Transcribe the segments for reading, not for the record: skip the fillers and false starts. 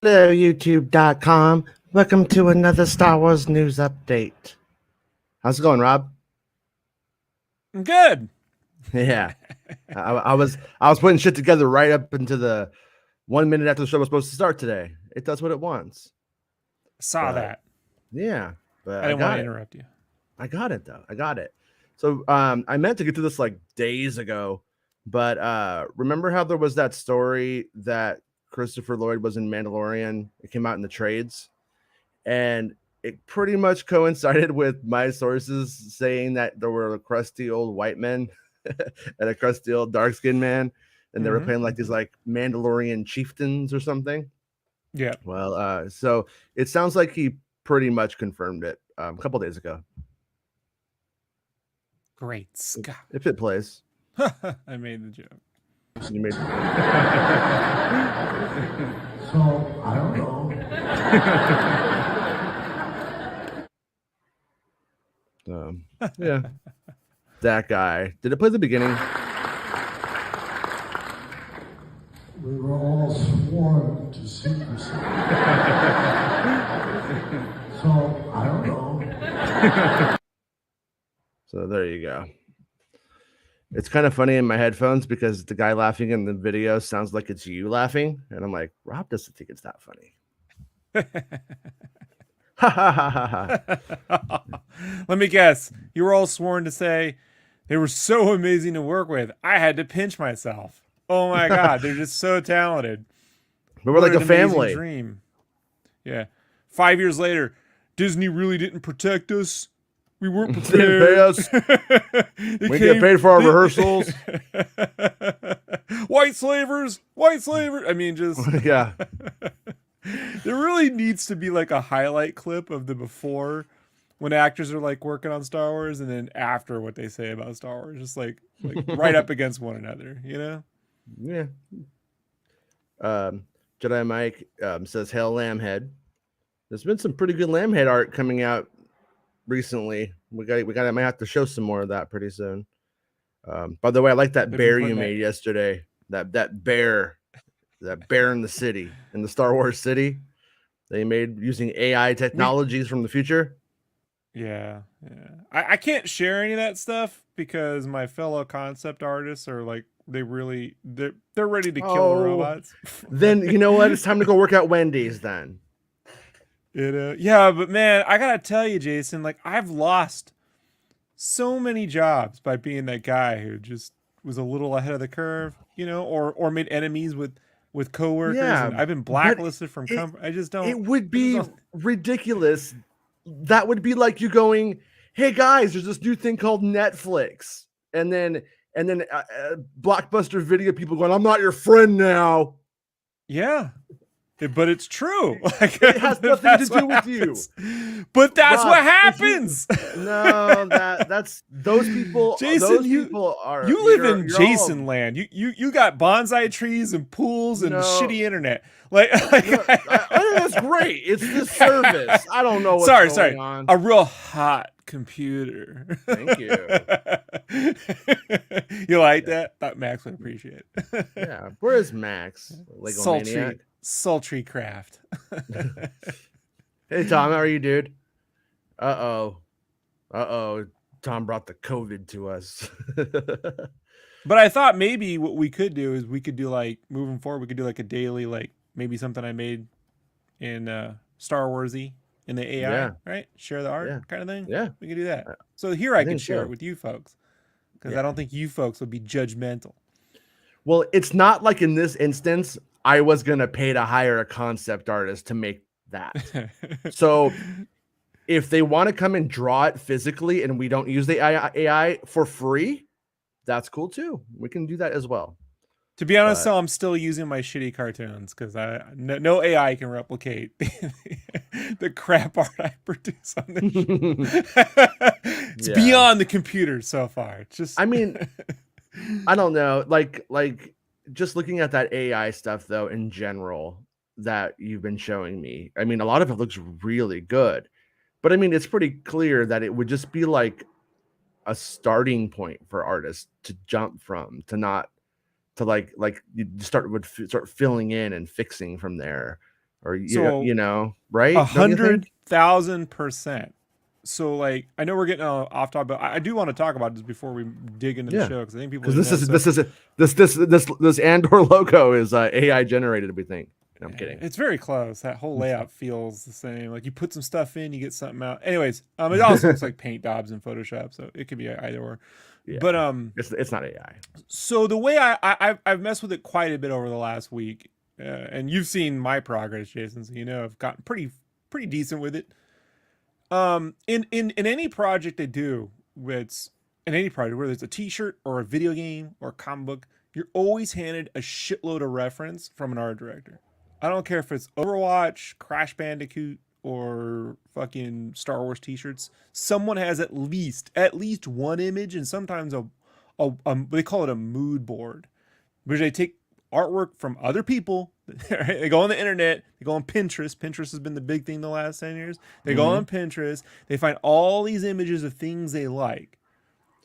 Hello, YouTube.com. Welcome to another Star Wars news update. How's it going, Rob? Good. Yeah, I was putting shit together right up into the 1 minute after the show was supposed to start today. It does what it wants. Saw that. Yeah, but I didn't want to interrupt you. I got it though. I got it. So I meant to get to this like days ago, but remember how there was that story that Christopher Lloyd was in Mandalorian? It came out in the trades, and it pretty much coincided with my sources saying that there were a crusty old white men and a crusty old dark skinned man, and they were playing like these like Mandalorian chieftains or something. Yeah. Well, so it sounds like he pretty much confirmed it a couple days ago. Great Scott. If it plays. I made the joke. You made So I don't know. Yeah. That guy. Did it play the beginning? We were all sworn to secrecy. So I don't know. So there you go. It's kind of funny in my headphones because the guy laughing in the video sounds like it's you laughing. And I'm like, Rob doesn't think it's that funny. Let me guess. You were all sworn to say they were so amazing to work with. I had to pinch myself. Oh my God. They're just so talented. But we're like a family. Dream. Yeah. 5 years later, Disney really didn't protect us. We weren't prepared. Pay us. We get paid for our rehearsals. White slavers. I mean, just yeah. There really needs to be like a highlight clip of the before, when actors are like working on Star Wars, and then after what they say about Star Wars, just like right up against one another, you know? Yeah. Jedi Mike says, "Hail Lambhead." There's been some pretty good Lambhead art coming out recently. We might have to show some more of that pretty soon. By the way, I like that bear you made yesterday. That bear in the city, in the Star Wars city, they made using AI technologies from the future. Yeah. I can't share any of that stuff because my fellow concept artists are like, they're ready to kill the robots. Then you know what? It's time to go work at Wendy's then. Yeah, but man, I gotta tell you, Jason, like I've lost so many jobs by being that guy who just was a little ahead of the curve, you know, or made enemies with coworkers. Yeah, and I've been blacklisted from company. I just don't. It would be ridiculous. That would be like you going, "Hey guys, there's this new thing called Netflix," and then Blockbuster Video people going, "I'm not your friend now." Yeah. But it's true. Like, it has nothing to do with you. But that's Rob, what happens. No, that's those people. Jason, those people are. You live in Jason land. You got bonsai trees and pools and shitty internet. Internet's great. It's the service. I don't know what's going on. A real hot computer. Thank you. You like that? Thought Max would appreciate it. Yeah. Where is Max? Lego Maniac? Sultry craft. Hey Tom, how are you, dude? Uh-oh. Tom brought the COVID to us. But I thought maybe what we could do is we could do like moving forward, we could do like a daily, like maybe something I made in Star Warsy in the AI, right? Share the art kind of thing. Yeah. We could do that. So here I can share it with you folks. Because I don't think you folks would be judgmental. Well, it's not like in this instance, I was going to pay to hire a concept artist to make that. So if they want to come and draw it physically and we don't use the AI for free, that's cool too. We can do that as well. To be honest, though, I'm still using my shitty cartoons because no AI can replicate the crap art I produce on this show. It's beyond the computer so far. It's just, I mean, I don't know. Like just looking at that AI stuff, though, in general, that you've been showing me, I mean, a lot of it looks really good. But I mean, it's pretty clear that it would just be like a starting point for artists to jump from, to you start filling in and fixing from there. or So you know, right? Don't you think? 100,000%. So like, I know we're getting off topic, but I do want to talk about this before we dig into the Yeah, show because I think people because need to know. this Andor logo is AI generated. We think. I'm kidding. It's very close. That whole layout feels the same. Like you put some stuff in, you get something out. Anyways, it also looks like paint jobs in Photoshop, so it could be either or. Yeah, But it's not AI. so the way I've messed with it quite a bit over the last week, and you've seen my progress, Jason, so you know I've gotten pretty decent with it. In any project I do, it's in any project, whether it's a T-shirt or a video game or a comic book, you're always handed a shitload of reference from an art director. I don't care if it's Overwatch, Crash Bandicoot, or fucking Star Wars T-shirts. Someone has at least one image, and sometimes they call it a mood board, which they take artwork from other people. They go on the internet, they go on Pinterest. Pinterest has been the big thing the last 10 years. They go on Pinterest, they find all these images of things they like,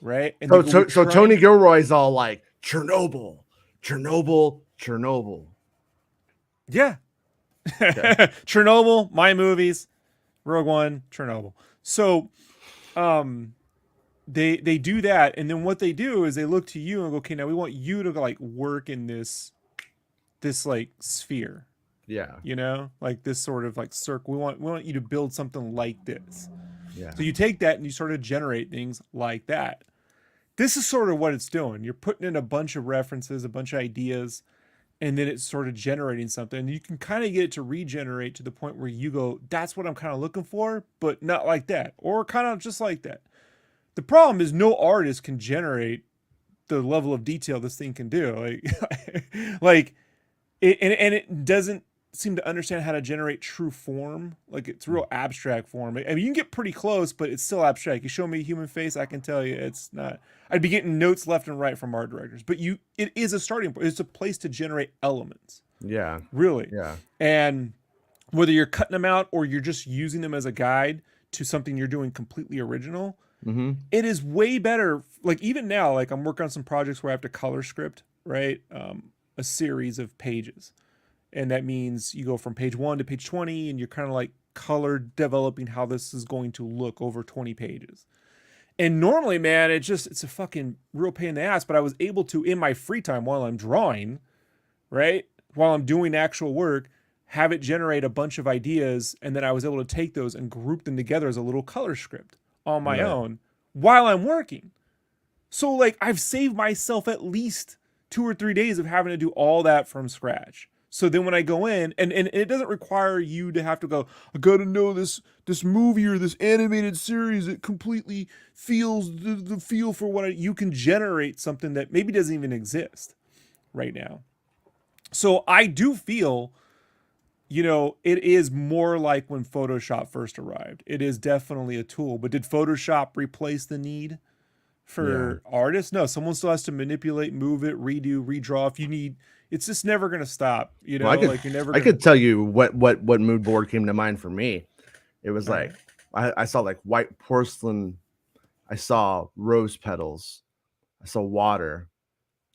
right? And So Tony Gilroy's all like Chernobyl, Chernobyl, Chernobyl. Yeah. Okay. Chernobyl, my movies, Rogue One, Chernobyl. So they do that, and then what they do is they look to you and go, okay, now we want you to like work in this like sphere. Yeah. You know, like this sort of like circle. We want you to build something like this. Yeah. So you take that and you sort of generate things like that. This is sort of what it's doing. You're putting in a bunch of references, a bunch of ideas, and then it's sort of generating something. And you can kind of get it to regenerate to the point where you go, that's what I'm kind of looking for, but not like that, or kind of just like that. The problem is no artist can generate the level of detail this thing can do. Like it doesn't seem to understand how to generate true form. Like it's real abstract form. I mean, you can get pretty close, but it's still abstract. You show me a human face, I can tell you it's not. I'd be getting notes left and right from art directors, but it is a starting point. It's a place to generate elements. Yeah. Really. Yeah. And whether you're cutting them out or you're just using them as a guide to something you're doing completely original, it is way better. Like even now, like I'm working on some projects where I have to color script, right? A series of pages. And that means you go from page 1 to page 20 and you're kind of like color developing how this is going to look over 20 pages. And normally, man, it's a fucking real pain in the ass, but I was able to, in my free time while I'm drawing, right? While I'm doing actual work, have it generate a bunch of ideas. And then I was able to take those and group them together as a little color script on my own while I'm working. So like I've saved myself at least 2 or 3 days of having to do all that from scratch. So then when I go in, and it doesn't require you to have to go, I got to know this movie or this animated series that completely feels the feel for what you can generate something that maybe doesn't even exist right now. So I do feel, you know, it is more like when Photoshop first arrived. It is definitely a tool, but did Photoshop replace the need for artists? No, someone still has to manipulate, move it, redo, redraw. If you need, it's just never going to stop. You know, well, like you're never. I could tell you what mood board came to mind for me. It was like I saw like white porcelain, I saw rose petals, I saw water,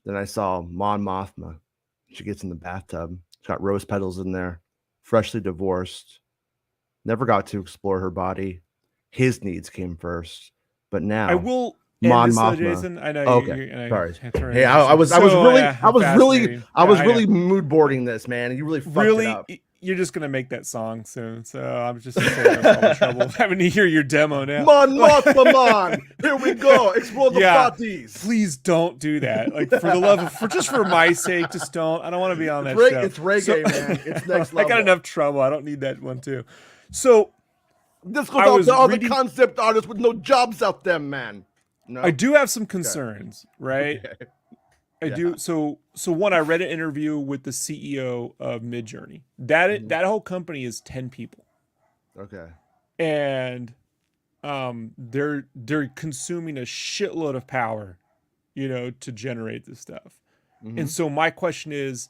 then I saw Mon Mothma. She gets in the bathtub. She's got rose petals in there, freshly divorced, never got to explore her body. His needs came first, but now I will. Mon this, Mothma. Jason, I know. Okay, sorry. Hey, I I was really mood boarding this, man. You really fucked it up. You're just gonna make that song soon, so I'm just saving all the trouble of having to hear your demo now. Mon Mothma, Mon. Here we go. Explore the bodies. Please don't do that. Like for the love of, just for my sake, just don't. I don't want to be on that show. It's reggae, man. It's next level. I got enough trouble. I don't need that one too. So this goes out to all the concept artists with no jobs out there, man. No? I do have some concerns, right? Okay. I do. So one, I read an interview with the CEO of Midjourney. That whole company is 10 people. Okay. And they're consuming a shitload of power, you know, to generate this stuff. And so my question is,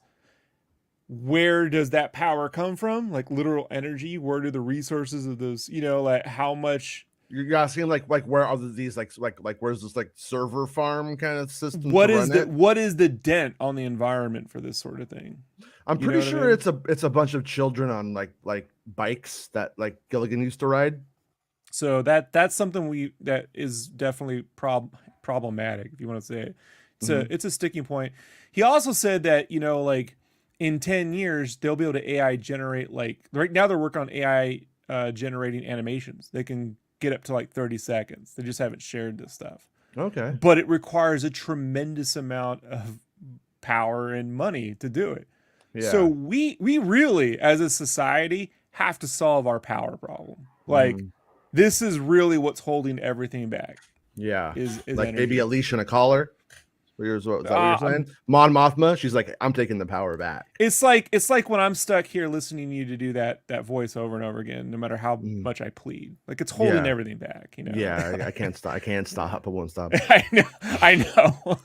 where does that power come from? Like literal energy? Where do the resources of those, you know, like how much You're asking like where are these like where's this like server farm kind of system What to is run the it? what is the dent on the environment for this sort of thing? I'm You know pretty what I sure mean? it's a bunch of children on like bikes that like Gilligan used to ride. So that's something that is definitely problematic, if you want to say it. Mhm. It's a sticking point. He also said that, like in 10 years they'll be able to AI generate, like right now they're working on AI generating animations. They can get up to like 30 seconds. They just haven't shared this stuff. Okay. But it requires a tremendous amount of power and money to do it. So Yeah. we really, as a society, have to solve our power problem. Like, Mhm. this is really what's holding everything back. Yeah. Is Like maybe energy. a leash and a collar. Is that what you're Um, saying? Mon Mothma, she's like, I'm taking the power back. it's like when I'm stuck here listening to you to do that voice over and over again, no matter how Mhm. much I plead. Like, it's holding Yeah. everything back. Yeah, I can't stop. I can't stop. I won't stop. I know.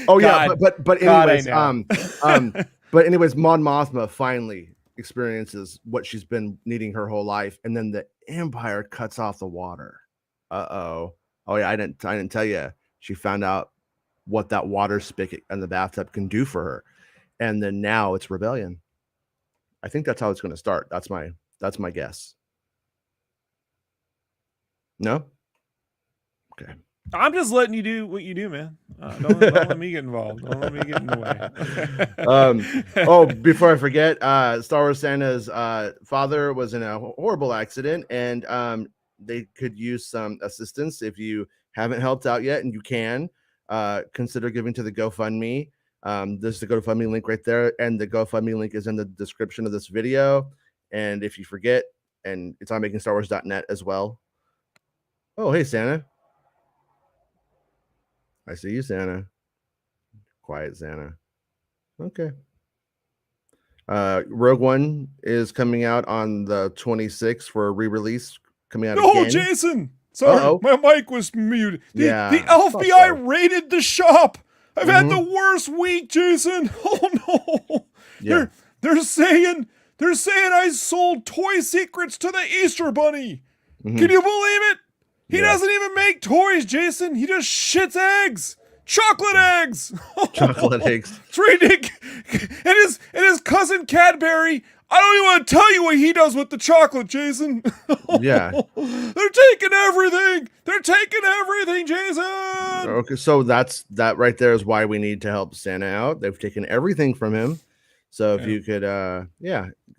Oh yeah, God, but God, I anyways, know. but anyways, Mon Mothma finally experiences what she's been needing her whole life, and then the Empire cuts off the water. Uh-oh. Oh yeah, I didn't tell you. She found out what that water spigot in the bathtub can do for her, and then now it's rebellion. I think that's how it's going to start. That's my guess. No. Okay. I'm just letting you do what you do, man. Don't let me get involved. Don't let me get in the way. Oh, before I forget, Star Wars Santa's father was in a horrible accident, and they could use some assistance. If you haven't helped out yet, and you can, consider giving to the GoFundMe. There's the GoFundMe link right there, and the GoFundMe link is in the description of this video. And if you forget, and it's on MakingStarWars.net as well. Oh, hey, Santa. I see you, Santa. Quiet Santa. Okay. Rogue One is coming out on the 26th for a re-release, coming out No, again. Jason. Sorry, Uh-oh. my mic was muted. The Yeah, FBI so. raided the shop. I've had the Mhm. worst week, Jason. Oh no. Yeah. They're saying I sold toy secrets to the Easter Bunny. Mhm. Can you believe it? He Yeah. doesn't even make toys, Jason. He just shits eggs. Chocolate eggs. Chocolate eggs. It's ridiculous. And his cousin Cadbury, I don't even want to tell you what he does with the chocolate, Jason. Yeah. They're taking everything. They're taking everything, Jason. Okay, so that right there is why we need to help Santa out. They've taken everything from him. So if Yeah. you could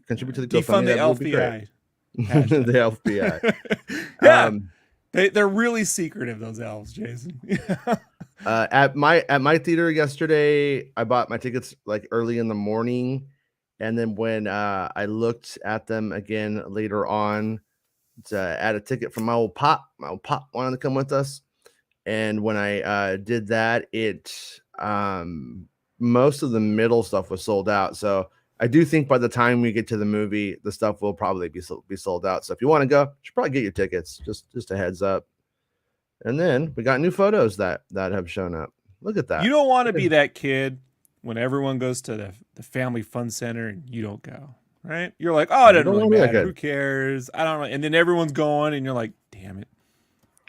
contribute to the Defund GoFundMe, the that would be great. LFBI. The FBI. Yeah. They're really secretive, those elves, Jason. At my theater yesterday, I bought my tickets like early in the morning, and then when I looked at them again later on to add a ticket from my old pop wanted to come with us, and when I did that, it most of the middle stuff was sold out. So I do think by the time we get to the movie, the stuff will probably be sold out. So if you want to go, you should probably get your tickets. Just a heads up. And then we got new photos that have shown up. Look at that. You don't want to be that kid when everyone goes to the family fun center and you don't go, right? You're like, oh, it doesn't really matter. Who cares? I don't know. And then everyone's going and you're like, damn it.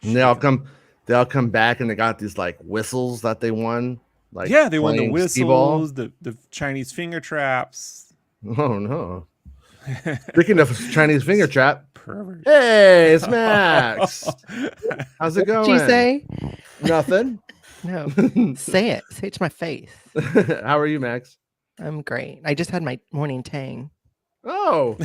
And they all come back and they got these like whistles that they won. Like, yeah, they won the whistles, the Chinese finger traps. Oh no. Speaking of Chinese finger trap, pervert. Hey, it's Max. How's it going? What did you say? Nothing. No. Say it. Say it to my face. How are you, Max? I'm great. I just had my morning tang. Oh.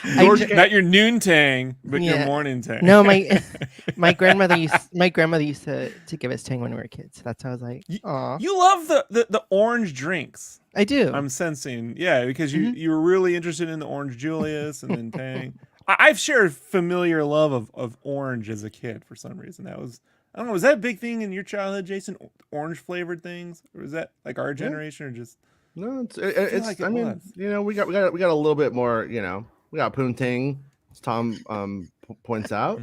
Not your noon tang, but your morning tang. No, my grandmother used to give us tang when we were kids. That's how I was like, aw. You love the orange drinks. I do. I'm sensing, yeah, because you were really interested in the orange Julius and then tang. I've shared familiar love of orange as a kid for some reason. That was, I don't know, was that a big thing in your childhood, Jason? Orange flavored things, or was that like our generation, or just? No, it's. Like I mean, you know, we got a little bit more. You know, we got poontang, as Tom points out.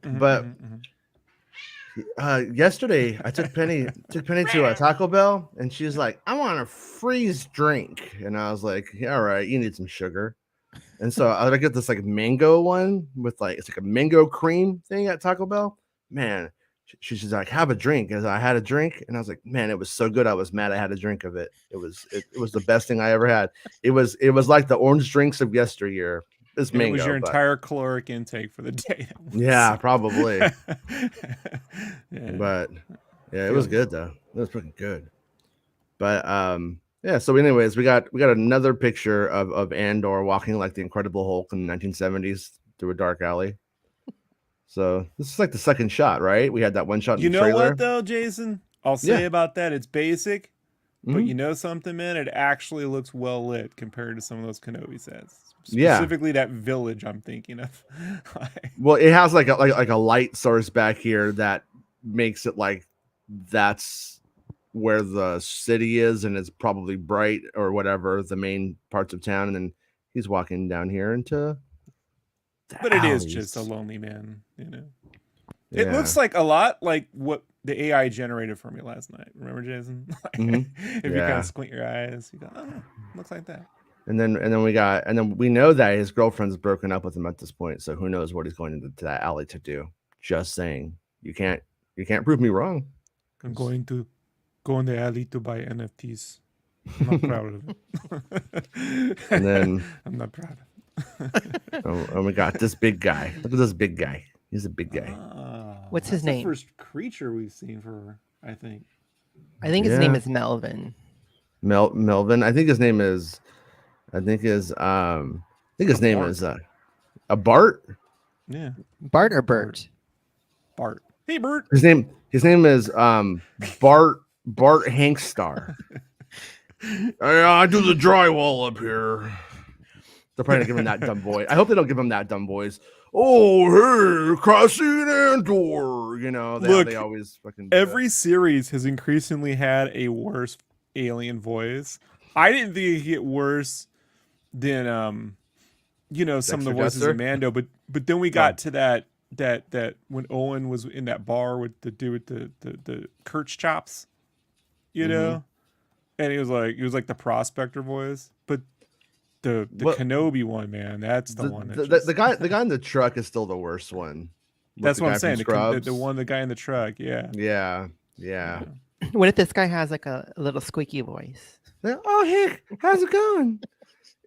But yesterday I took Penny to a Taco Bell, and she's like, "I want a freeze drink," and I was like, "Yeah, all right, you need some sugar." And so I get this like mango one with like, it's like a mango cream thing at Taco Bell. Man, she's like, have a drink. As I had a drink, and I was like, man, it was so good. I was mad I had a drink of it. It was the best thing I ever had. It was like the orange drinks of yesteryear. It's And mango, it was your but entire caloric intake for the day. yeah, probably. Yeah. But yeah, it Feel was you. good though. It was pretty good. But yeah, so anyways, we got another picture of Andor walking like the Incredible Hulk in the 1970s through a dark alley. So this is like the second shot, right? We had that one shot in You the know trailer. what though, Jason? I'll Yeah. say about that, it's basic, but Mhm. you know something, man? It actually looks well lit compared to some of those Kenobi sets. Yeah. Specifically that village I'm thinking of. Well, it has like a light source back here that makes it like that's where the city is, and it's probably bright or whatever, the main parts of town, and then he's walking down here into the But it is just a alleys. lonely man, you know. Yeah. It looks like a lot like what the AI generated for me last night. Remember, Jason? Mhm. If you kind Yeah. of squint your eyes, you go, oh, looks like that. And then we know that his girlfriend's broken up with him at this point, so who knows what he's going into that alley to do. Just saying. You can't prove me wrong. I'm going to go in the alley to buy NFTs. I'm not proud of it. And then I'm not proud of it. oh, we got this big guy. Look at this big guy. He's a big guy. What's his That's the name? first creature we've seen for her, I think. I think his name Yeah. is Melvin. Melvin. I think his name is a Bart. Yeah. Bart or Bert? Bart. Hey, Bert. His name is Bart Hankstar. I do the drywall up here. They're probably gonna give him that dumb voice. I hope they don't give him that dumb voice. Oh, hey, crossing Andor. You know, Look, they always fucking do Every series has increasingly had a worse alien voice. I didn't think it'd get worse than some of the Dexter voices Jester? in Mando, but then we got to that when Owen was in that bar with the dude with the Kirch chops, you know, and he was like the prospector voice, but the Well, Kenobi one, man, that's the one. That the guy in the truck is still the worst one. With that's the what guy I'm from saying. Scrubs. The guy in the truck, yeah. Yeah. What if this guy has like a little squeaky voice? Oh, hey, how's it going?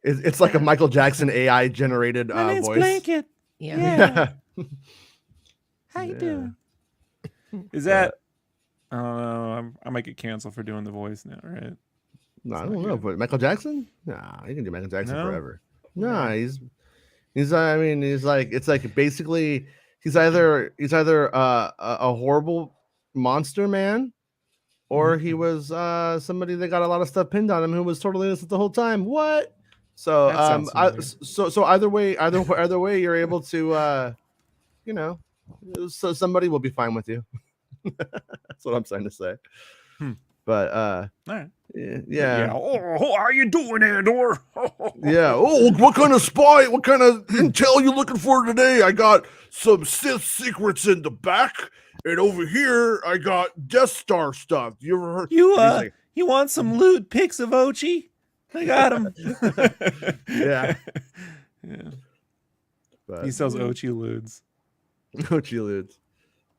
It's like a Michael Jackson AI generated My name's voice. Blanket. Yeah. How you Yeah. doing? Is that? I don't know. I might get canceled for doing the voice now, right? No, I That's don't not know, good. but Michael Jackson? Nah, you can do Michael Jackson No? forever. Nah, he's I mean, he's like, it's like basically he's either a horrible monster man, or he was somebody that got a lot of stuff pinned on him who was totally innocent the whole time. What? So That sounds familiar. so either way you're able to so somebody will be fine with you. That's what I'm trying to say. But All right. yeah. Oh, how you doing, Andor? Yeah. Oh, what kind of spy? What kind of intel you looking for today? I got some Sith secrets in the back, and over here I got Death Star stuff. You ever heard? You want some lewd pics of Ochi? I got him. Yeah. Yeah. But He sells Ochi lewds. no cheerleads.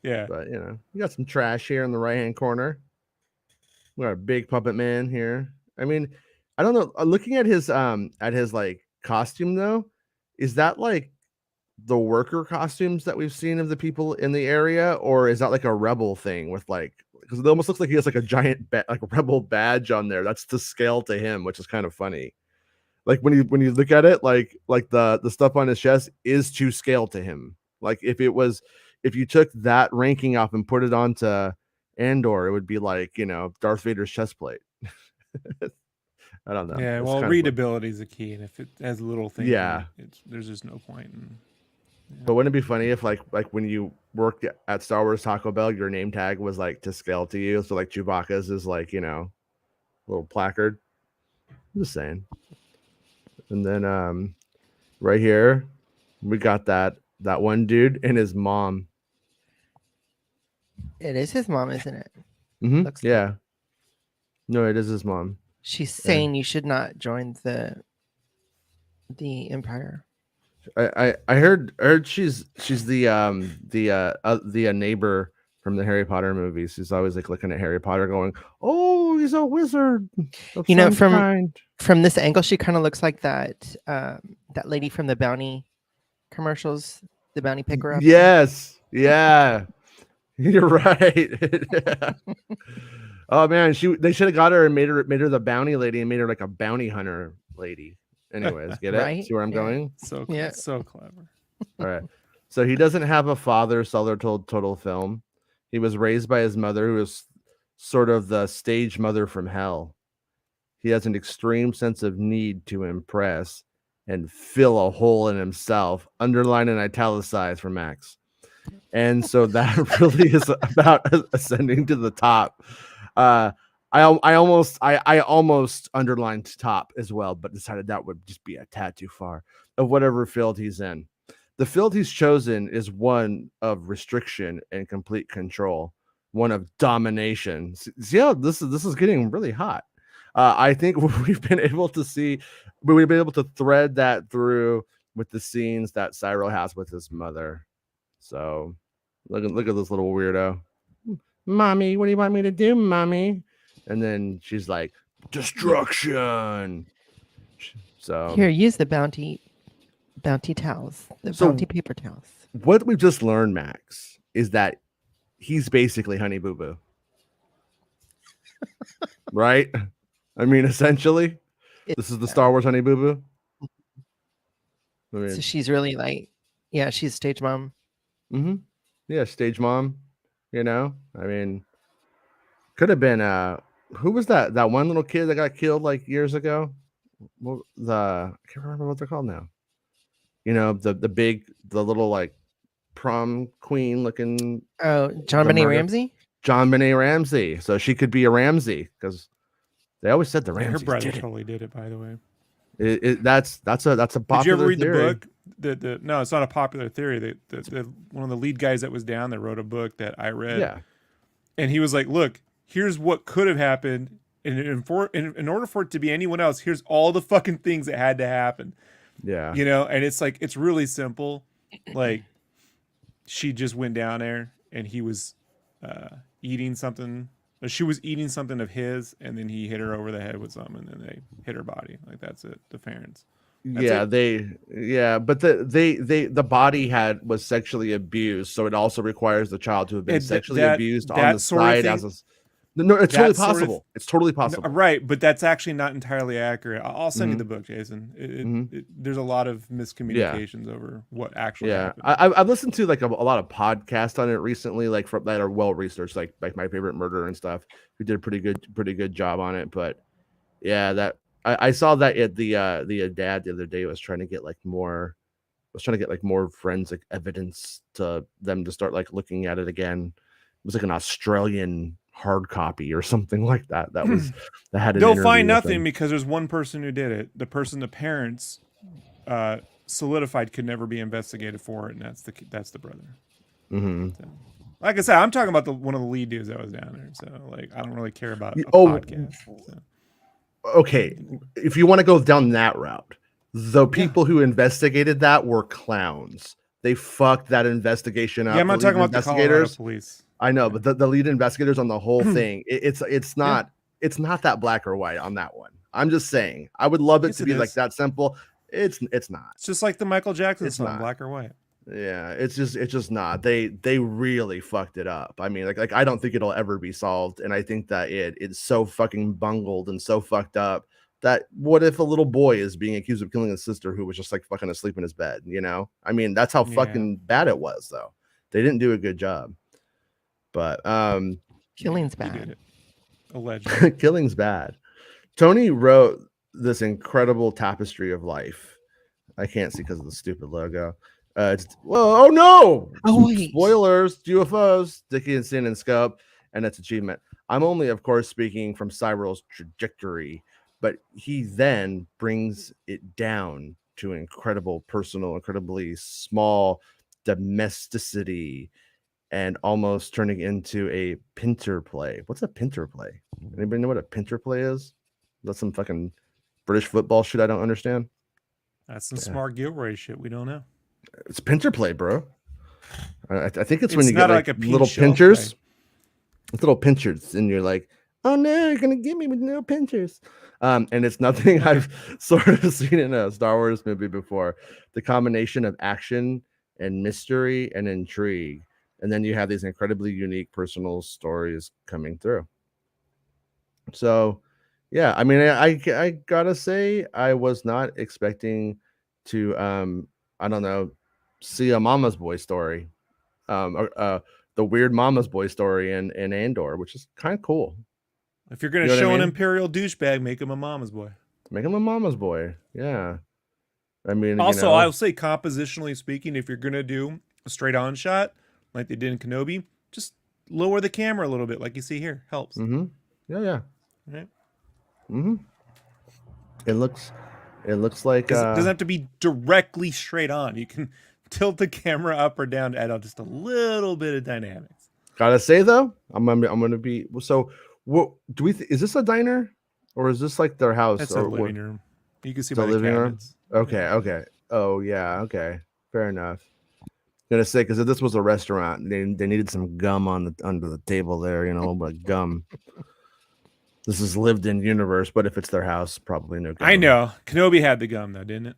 Yeah. But you got some trash here in the right hand corner. We got a big puppet man here. I mean, I don't know. Looking at his like costume though, is that like the worker costumes that we've seen of the people in the area, or is that like a rebel thing with like, because it almost looks like he has like a giant like a rebel badge on there that's to scale to him, which is kind of funny. Like when you look at it, like the stuff on his chest is to scale to him. Like if you took that ranking off and put it onto Andor, it would be like, Darth Vader's chest plate. I don't know. Yeah. It's Well, kind of readability is a key, and if it has little things, Yeah. there's just no point in. But wouldn't it be funny if like when you worked at Star Wars Taco Bell, your name tag was like to scale to you? So like Chewbacca's is like, little placard. I'm just saying. And then right here, we got that one dude and his mom. It is his mom, isn't it? Mm-hmm. Yeah. No, it is his mom. She's saying you should not join the Empire. I heard she's the neighbor from the Harry Potter movies. She's always like looking at Harry Potter, going, "Oh, he's a wizard of You know, some kind." from this angle, she kind of looks like that lady from the bounty commercials, the bounty picker up. Yes, yeah, you're right. Oh man, they should have got her and made her the bounty lady and made her like a bounty hunter lady. Anyways, get it? Right? See where I'm Yeah. going? So clever. All right. So he doesn't have a father, Solar told Total Film. He was raised by his mother, who was sort of the stage mother from hell. He has an extreme sense of need to impress and fill a hole in himself, underline and italicize for Max. And so that really is about ascending to the top. I almost underlined top as well, but decided that would just be a tad too far of whatever field he's in. The field he's chosen is one of restriction and complete control, one of domination. Yeah, this is getting really hot. I think we've been able to thread that through with the scenes that Cyril has with his mother. So look at this little weirdo. Mommy, what do you want me to do, mommy? And then she's like, destruction. So Here, use the bounty towels, the bounty paper towels. What we've just learned, Max, is that he's basically Honey Boo Boo. Right? I mean, essentially, this is the Star Wars Honey Boo Boo. I mean, So she's really like, yeah, she's stage mom. Mm-hmm. Yeah, stage mom. You know, I mean, could have been who was that one little kid that got killed like years ago? Well, I can't remember what they're called now. You know, the little like prom queen looking. Oh, John Benet Ramsey. John Benet Ramsey. So she could be a Ramsey because they always said the Ramsey. Her brother totally did it, by the way. That's a popular. Did you ever read theory. the book? No, it's not a popular theory. One of the lead guys that was down there wrote a book that I read. Yeah. And he was like, "Look, here's what could have happened, and in order for it to be anyone else, here's all the fucking things that had to happen." Yeah. You know, and it's like it's really simple. Like she just went down there, and he was eating something. Or she was eating something of his, and then he hit her over the head with something, and then they hit her body. Like that's it. The parents. But the body was sexually abused, so it also requires the child to have been sexually abused on the side no, it's totally possible. It's totally possible. Right, but that's actually not entirely accurate. I'll send you the book, Jason. There's a lot of miscommunications over what actually happened. I've listened to like a lot of podcasts on it recently, like that are well researched, like My Favorite Murder and stuff, who did a pretty good job on it. But yeah, that I saw that at the dad the other day was trying to get more forensic evidence to them to start like looking at it again. It was like an Australian hard copy or something like that. That had. They'll find nothing because there's one person who did it. The person the parents solidified could never be investigated for it, and that's the brother. Mm-hmm. So, like I said, I'm talking about one of the lead dudes that was down there. So like, I don't really care about a podcast. So. Okay, if you want to go down that route, the people who investigated that were clowns. They fucked that investigation up. Yeah, I'm not talking about the Colorado police. I know, but the lead investigators on the whole thing, it's not that black or white on that one. I'm just saying, I would love it to be like that simple. It's not. It's just like the Michael Jackson song, black or white. Yeah, it's just not. They really fucked it up. I mean, like I don't think it'll ever be solved, and I think that it's so fucking bungled and so fucked up that what if a little boy is being accused of killing his sister who was just like fucking asleep in his bed? You know, I mean, that's how fucking bad it was. Though they didn't do a good job. But killing's bad. Allegedly. Killing's bad. Tony wrote this incredible tapestry of life. I can't see because of the stupid logo. Oh no! Oh wait. Spoilers, UFOs, Dickie and Sin and Scope, and its achievement. I'm only, of course, speaking from Cyril's trajectory, but he then brings it down to incredible personal, incredibly small domesticity, and almost turning into a pinter play. What's a pinter play? Anybody know what a pinter play is? That's some fucking British football shit I don't understand. That's some smart Gilroy shit. We don't know. It's pincher play, bro. I think it's when It's you not get like like a peen little shelf, pinchers. right? It's little pinchers, and you're like, oh no, you're gonna get me with no pinchers. And it's nothing I've sort of seen in a Star Wars movie before. The combination of action and mystery and intrigue, and then you have these incredibly unique personal stories coming through. So, yeah, I mean, I gotta say, I was not expecting to, I don't know, see a Mama's Boy story, the weird Mama's Boy story in Andor, which is kind of cool. If you're gonna You know what show I an mean? Imperial douchebag, make him a mama's boy. Make him a Mama's Boy. Yeah, I mean, Also, I'll say compositionally speaking, if you're gonna do a straight on shot like they did in Kenobi, just lower the camera a little bit, like you see here. Helps. yeah, yeah. Right? It looks like Because it doesn't have to be directly straight on. You can tilt the camera up or down to add on just a little bit of dynamics. gotta say though, I'm gonna be so. What do we? Is this a diner, or is this like their house? That's or a living room. You can see It's a by the living room? cabinets. Okay, okay. Oh yeah, okay. Fair enough. Gonna say because if this was a restaurant, they needed some gum on the under the table there, you know, a little bit of gum. This is lived in universe, but if it's their house, probably no gum. I know. Kenobi had the gum though, didn't it?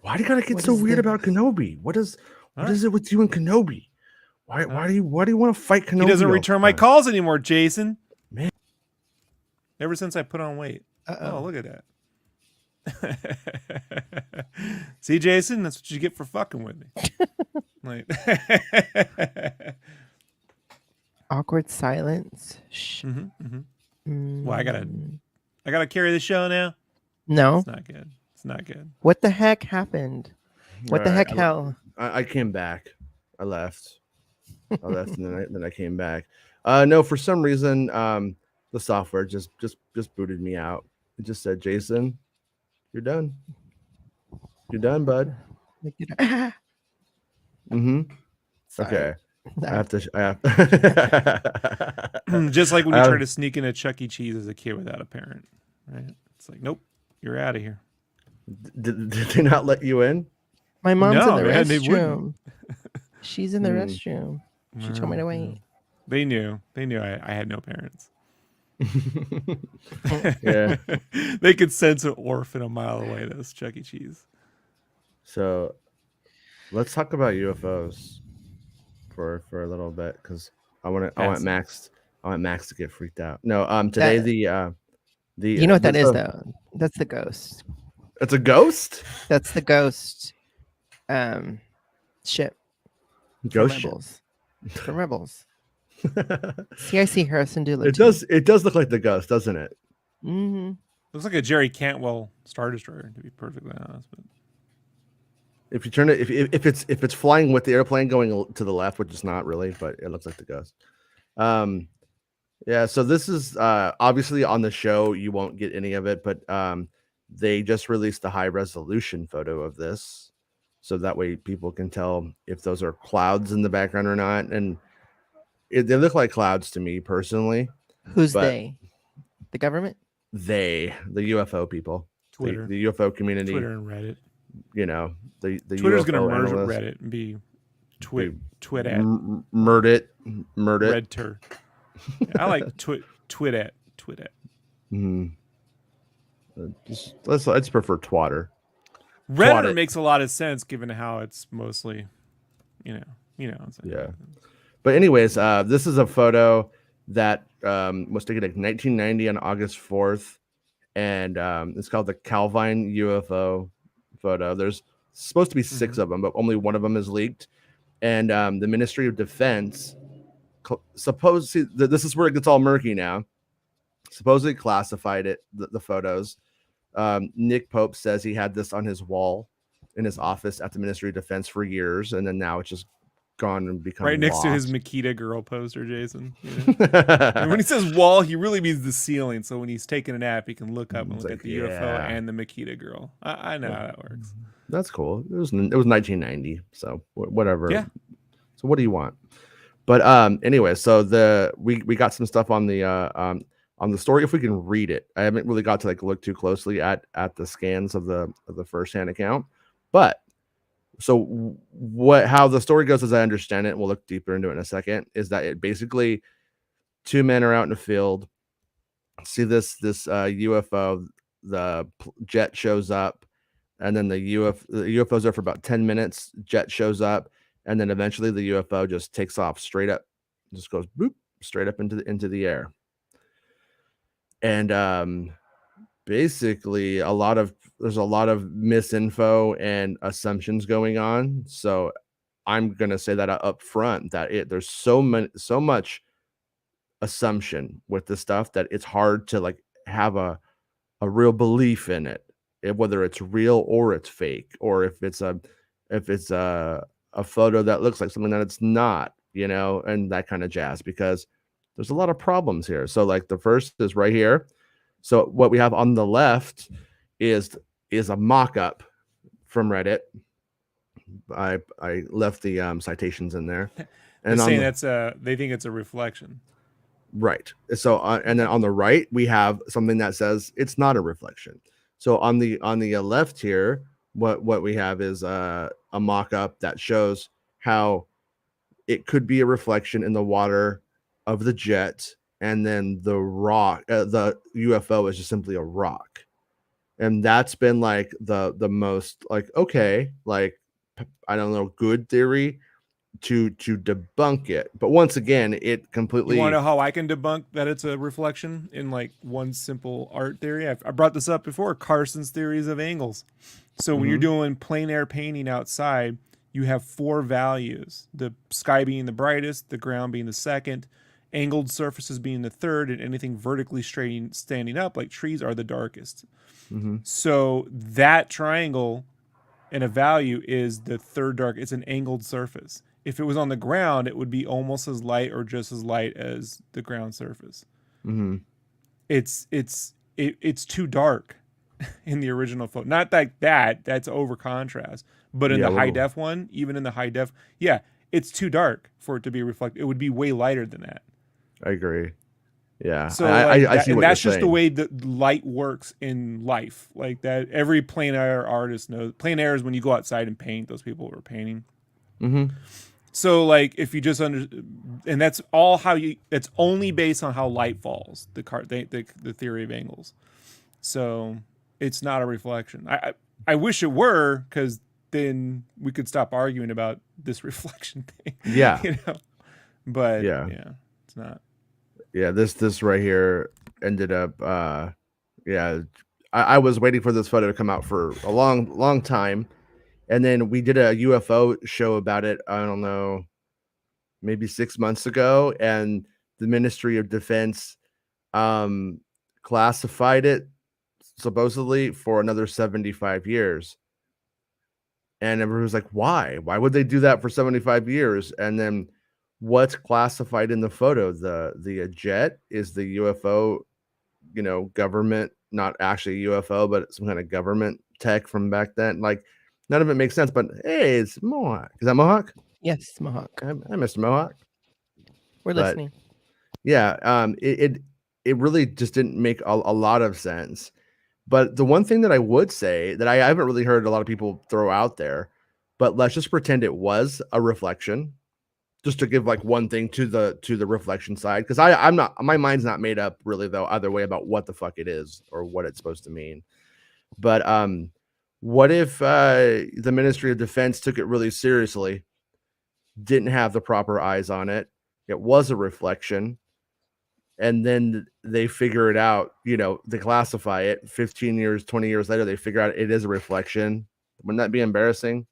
Why do you gotta get What so is weird this? about Kenobi? What is Alright. it with you and Kenobi? Why do you want to fight Kenobi? He doesn't all the return my time? calls anymore, Jason. Man. Ever since I put on weight. Uh-oh. Oh, look at that. See, Jason, that's what you get for fucking with me. Like, Awkward silence. Shh. well, I gotta carry the show now. No. It's not good. It's not good. What the heck happened? What the Right, heck hell? I came back. I left. And then I came back. No, for some reason, the software just booted me out. It just said, Jason, you're done. You're done, bud. Mm-hmm. Sorry. Okay. I have to. Just like when you try to sneak in a Chuck E. Cheese as a kid without a parent, right? It's like, nope, you're out of here. Did they not let you in? My mom's No, in the man, they wouldn't. restroom. She's in the restroom. She told me to wait. They knew. They knew I had no parents. Yeah. They could sense an orphan a mile away. Those Chuck E. Cheese. So, let's talk about UFOs for a little bit because I want Max to get freaked out. No, today the You know what that is though? That's the ghost. It's a ghost. That's the ghost. Ship. Ghost ship. Rebels. From Rebels. See, I see Harrison do It does look like the ghost, doesn't it? Mm-hmm. Looks like a Jerry Cantwell Star Destroyer, to be perfectly honest. But If you turn it, if it's flying with the airplane going to the left, which is not really, but it looks like the ghost. Yeah. So this is obviously on the show. You won't get any of it, but they just released a high resolution photo of this, so that way people can tell if those are clouds in the background or not. And they look like clouds to me personally. Who's they? The government? The UFO people, Twitter, the UFO community, Twitter and Reddit. You know, the Twitter's UFO going to merge with analysts. Reddit and be twit at Murd it. Red tur. I like twit at. Mm-hmm. I just prefer twatter. Reddit makes a lot of sense given how it's mostly, you know. Yeah. But anyways, this is a photo that was taken in 1990 on August 4th, and it's called the Calvine UFO photo. There's supposed to be 6 of them, but only one of them is leaked. And the Ministry of Defense this is where it gets all murky now. Supposedly classified the photos. Nick Pope says he had this on his wall in his office at the Ministry of Defense for years, and then now it's just gone and become right next to his lost. Makita girl poster, Jason. And when he says wall, he really means the ceiling. So when he's taking a nap, he can look up and look at the UFO and the Makita girl. I know how that works. That's cool. It was 1990, so whatever. Yeah. So what do you want? But anyway, so we got some stuff on the on the story if we can read it. I haven't really got to like look too closely at the scans of the first-hand account, but so how the story goes, as I understand it, we'll look deeper into it in a second, is that it basically two men are out in the field, see this UFO, the jet shows up, and then the UFO's there for about 10 minutes, jet shows up, and then eventually the UFO just takes off straight up, just goes boop straight up into the air. And basically there's a lot of misinfo and assumptions going on. So I'm gonna say that up front that there's so much assumption with this stuff that it's hard to like have a real belief in it, whether it's real or it's fake, or if it's a photo that looks like something that it's not, and that kind of jazz, because there's a lot of problems here. So like the first is right here. So what we have on the left is a mock-up from Reddit. I left the citations in there. They're saying they think it's a reflection. Right. So and then on the right we have something that says it's not a reflection. So on the left here, what we have is a mock-up that shows how it could be a reflection in the water of the jet, and then the rock, the UFO is just simply a rock. And that's been like the most like, okay, like I don't know, good theory to debunk it. But once again, it completely. You want to know how I can debunk that it's a reflection in like one simple art theory? I brought this up before, Carson's theories of angles. So when you're doing plein air painting outside, you have 4 values: the sky being the brightest, the ground being the second, angled surfaces being the third, and anything vertically standing up like trees are the darkest. So that triangle and a value is the third dark. It's an angled surface. If it was on the ground, it would be almost as light or just as light as the ground surface. It's too dark in the original photo. Not like that's over contrast, but in the high def one, even in the high def, it's too dark for it to be reflected. It would be way lighter than that. I agree. Yeah. So I see what that's you're just saying. the way that light works in life. Like that, every plein air artist knows. Plein air is when you go outside and paint. Those people were painting. So like if you just and that's all how you. It's only based on how light falls. The theory of angles. So it's not a reflection. I wish it were, because then we could stop arguing about this reflection thing. Yeah. But it's not. Yeah, this right here ended up I was waiting for this photo to come out for a long time, and then we did a UFO show about it, I don't know, maybe 6 months ago, and the Ministry of Defense classified it supposedly for another 75 years. And everyone was like, why would they do that for 75 years? And then what's classified in the photo, the jet is the UFO, government, not actually UFO, but some kind of government tech from back then. Like, none of it makes sense, but hey, it's Mohawk. Is that Mohawk? Yes, Mohawk. Hi, Mr. Mohawk. We're listening. Yeah, it really just didn't make a lot of sense. But the one thing that I would say that I haven't really heard a lot of people throw out there, but let's just pretend it was a reflection, just to give like one thing to the reflection side, because I'm not, my mind's not made up really though either way about what the fuck it is or what it's supposed to mean. But what if the Ministry of Defense took it really seriously, didn't have the proper eyes on it, it was a reflection, and then they figure it out, they classify it 15 years, 20 years later, they figure out it is a reflection. Wouldn't that be embarrassing?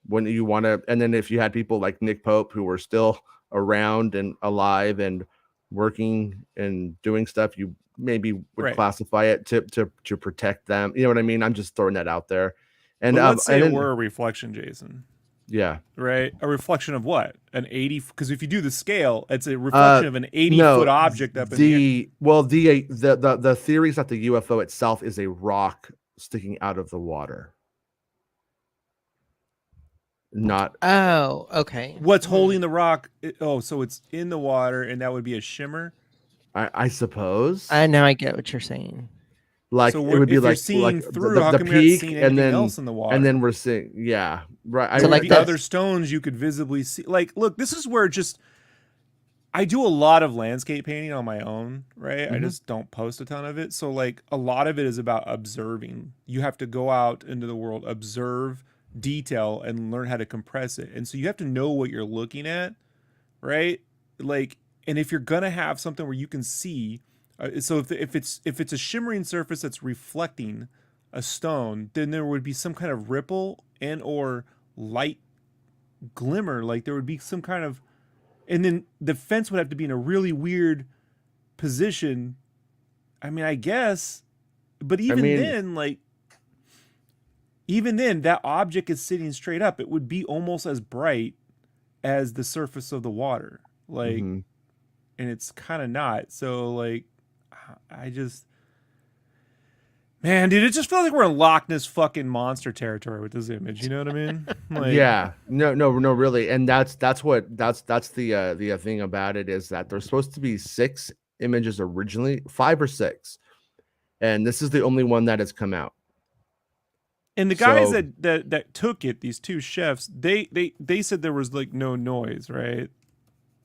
Wouldn't you want to? And then if you had people like Nick Pope who were still around and alive and working and doing stuff, you maybe would classify it to protect them. You know what I mean? I'm just throwing that out there. And let's say it were a reflection, Jason. Yeah. Right. A reflection of what? An 80? Because if you do the scale, it's a reflection of an 80-foot object up in the air. Well, the theory is that the UFO itself is a rock sticking out of the water. Not. Oh, okay. What's holding the rock? So it's in the water, and that would be a shimmer. I suppose. I know I get what you're saying. Like So it would be if you're like seeing through, the how come you're not peak, seeing and anything else in the water? then we're seeing, yeah, right. There So, would like, be that's- other stones you could visibly see. Like, look, this is where just I do a lot of landscape painting on my own, right? I Mhm. just don't post a ton of it. So like a lot of it is about observing. You have to go out into the world, observe detail and learn how to compress it. And so you have to know what you're looking at, right? Like, and if you're going to have something where you can see, so if it's a shimmering surface that's reflecting a stone, then there would be some kind of ripple and or light glimmer, like there would be some kind of, and then the fence would have to be in a really weird position. I mean, I guess, but even then, like, even then, that object is sitting straight up. It would be almost as bright as the surface of the water, like, Mhm. and it's kind of not. So, like, I just, man, dude, it just feels like we're in Loch Ness fucking monster territory with this image. You know what I mean? Like, Yeah, no, really, and that's the thing about it is that there's supposed to be 6 images originally, 5 or 6, and this is the only one that has come out. and the guys So- that took it, these 2 chefs, they said there was like no noise, right?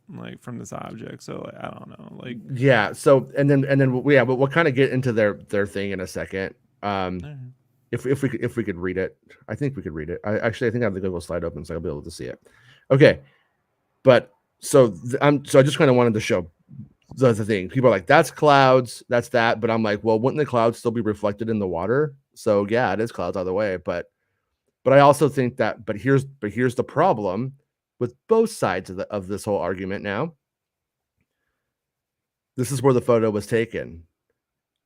Like from this object. So like, I don't know. Like, Yeah. So and then yeah, but we'll kind of get into their thing in a second. If we could read it, I think we could read it. I think I have the Google slide open, so I'll be able to see it. Okay, but so so I just kind of wanted to show the thing. People are like, that's clouds, that's that, but I'm like, well, wouldn't the clouds still be reflected in the water? So yeah, it is clouds either way. But I also think that. But here's the problem with both sides of this whole argument. Now, this is where the photo was taken.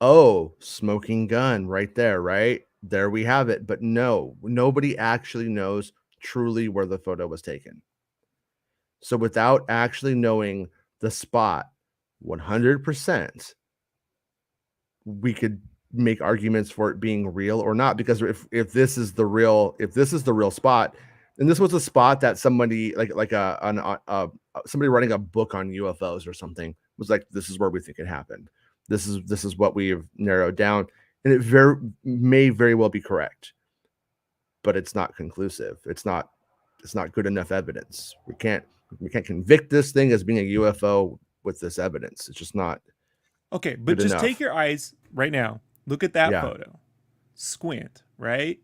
Oh, smoking gun right there, right? There we have it. But no, nobody actually knows truly where the photo was taken. So without actually knowing the spot 100%, we could make arguments for it being real or not. Because if this is the real spot, and this was a spot that somebody like somebody writing a book on UFOs or something was like, this is where we think it happened. This is what we've narrowed down, and it may very well be correct, but it's not conclusive. It's not good enough evidence. We can't convict this thing as being a UFO with this evidence. It's just not. okay, but just enough. take your eyes right now. Look at that Yeah. photo. Squint, right?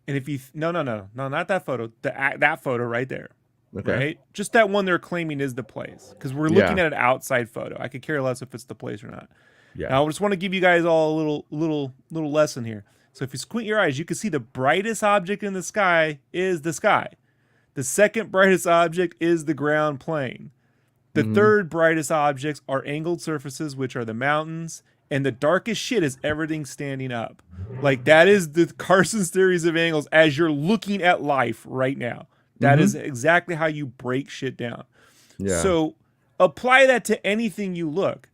And if you no, not that photo. That photo right there. Okay. Right? Just that one they're claiming is the place, because we're looking at an outside photo. I could care less if it's the place or not. Yeah. Now I just want to give you guys all a little lesson here. So if you squint your eyes, you can see the brightest object in the sky is the sky. The second brightest object is the ground plane. The third brightest objects are angled surfaces, which are the mountains, and the darkest shit is everything standing up. Like, that is the Carson's theories of angles as you're looking at life right now. That is exactly how you break shit down. Yeah. So apply that to anything you look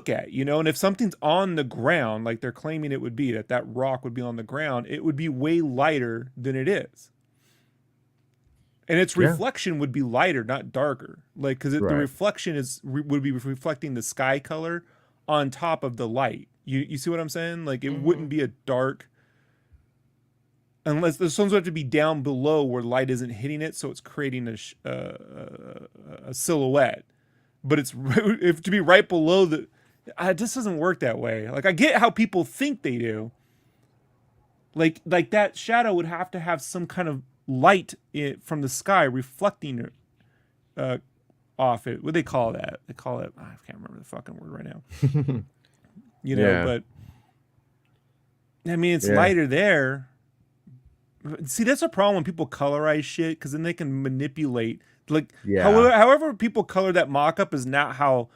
at, you know, and if something's on the ground, like they're claiming it would be, that rock would be on the ground, it would be way lighter than it is. And its reflection would be lighter, not darker. Like, because the reflection would be reflecting the sky color on top of the light. You see what I'm saying? Like, it wouldn't be a dark, unless the suns would have to be down below where light isn't hitting it, so it's creating a silhouette. But it's if to be right below the, it just doesn't work that way. Like, I get how people think they do. Like that shadow would have to have some kind of light from the sky reflecting off it. What do they call that? They call it, I can't remember the fucking word right now. You know, but I mean, it's lighter there. See, that's a problem when people colorize shit, because then they can manipulate. Like, however people color that mock-up is not how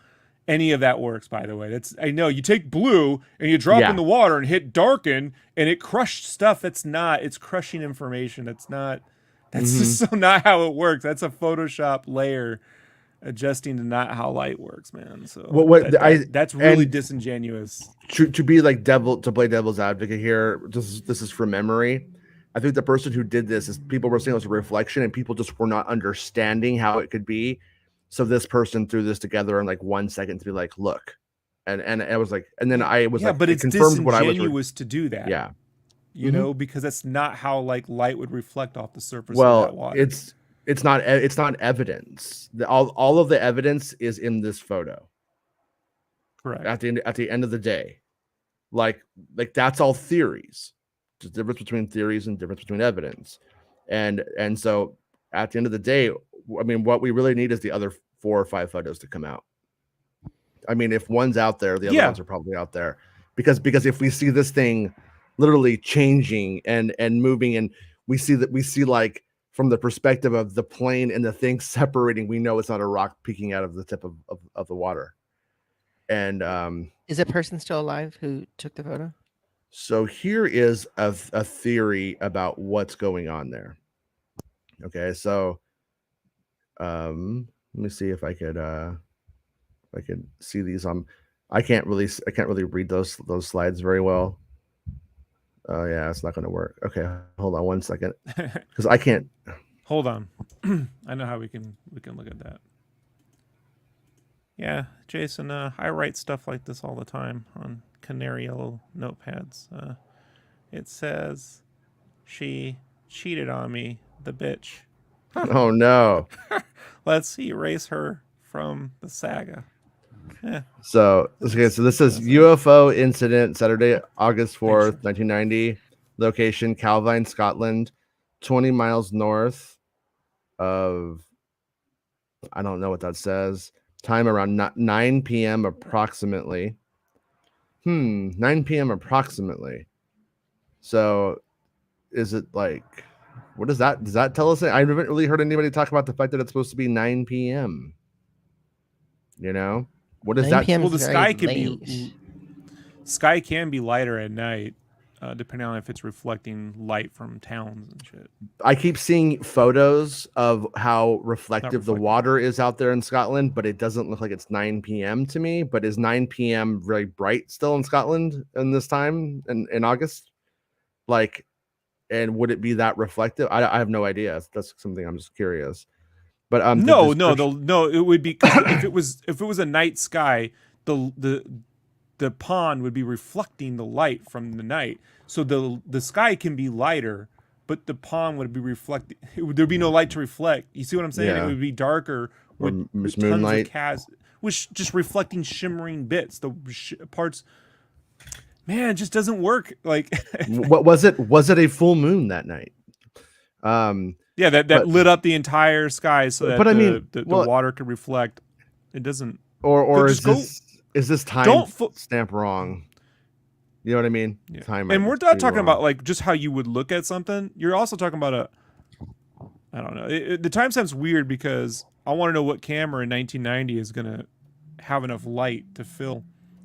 any of that works, by the way. That's, I know, you take blue and you drop in the water and hit darken and it crushed stuff. That's not, it's crushing information. That's just so not how it works. That's a Photoshop layer adjusting to not how light works, man. So that's really disingenuous. To be like to play devil's advocate here, this is from memory. I think the person who did this is, people were saying it was a reflection and people just were not understanding how it could be. So this person threw this together in like 1 second to be like, look, and I was like, and then I was like, but it it's confirmed what I was. disingenuous to do that. Yeah. You know, because that's not how like light would reflect off the surface of Well, that water. it's not evidence. All of the evidence is in this photo. Correct. At the end of the day, like that's all theories. There's a difference between theories and difference between evidence, and so at the end of the day, I mean, what we really need is the other 4 or 5 photos to come out. I mean, if one's out there, the other ones are probably out there, because if we see this thing literally changing and moving, and we see like from the perspective of the plane and the thing separating, we know it's not a rock peeking out of the tip of the water. And is a person still alive who took the photo? So here is a theory about what's going on there. Okay, so let me see if I could see these on. I can't really read those slides very well. Oh yeah, it's not going to work. Okay, hold on one second, because I can't. Hold on. I know how we can look at that. Yeah, Jason, I write stuff like this all the time on canary yellow notepads. It says, "She cheated on me, the bitch." Oh no. Let's erase her from the saga. So okay, so this is UFO incident, Saturday, August 4th, 1990. Location Calvine, Scotland, 20 miles north of, I don't know what that says. Time around 9 p.m. approximately. 9 p.m. approximately. So is it like, what does that tell us? I haven't really heard anybody talk about the fact that it's supposed to be 9 p.m. You know, what is 9 that? p.m. Well, the sky can late. be lighter at night, depending on if it's reflecting light from towns and shit. I keep seeing photos of how reflective the water is out there in Scotland, but it doesn't look like it's 9 p.m. to me. But is 9 p.m. very bright still in Scotland in this time in August? Like, and would it be that reflective? I have no idea. That's something I'm just curious. But no, it would be, if it was a night sky, the pond would be reflecting the light from the night. So the sky can be lighter, but the pond would be reflecting. There'd be no light to reflect. You see what I'm saying? Yeah. It would be darker with tons moonlight. of which just reflecting shimmering bits. The parts, man, it just doesn't work. Like, what was it? Was it a full moon that night? Yeah, that lit up the entire sky so that the water could reflect. It doesn't. Or is this time stamp wrong? You know what I mean? Yeah. Time, and we're not talking about like just how you would look at something. You're also talking about I don't know. The timestamp's weird because I want to know what camera in 1990 is gonna have enough light to fill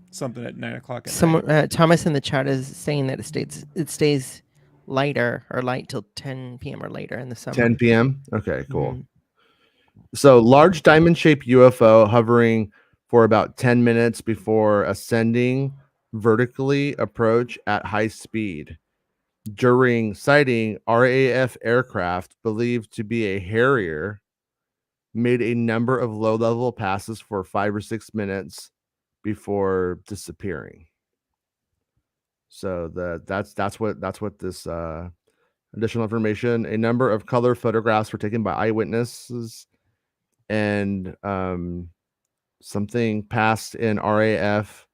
something at 9 o'clock at night. Thomas in the chat is saying that it stays lighter or light till 10 p.m. or later in the summer. 10 p.m. Okay, cool. Mm-hmm. So large diamond-shaped UFO hovering for about 10 minutes before ascending vertically approach at high speed. During sighting, RAF aircraft believed to be a Harrier made a number of low-level passes for 5 or 6 minutes before disappearing. So that's what this additional information. A number of color photographs were taken by eyewitnesses, and something passed in RAF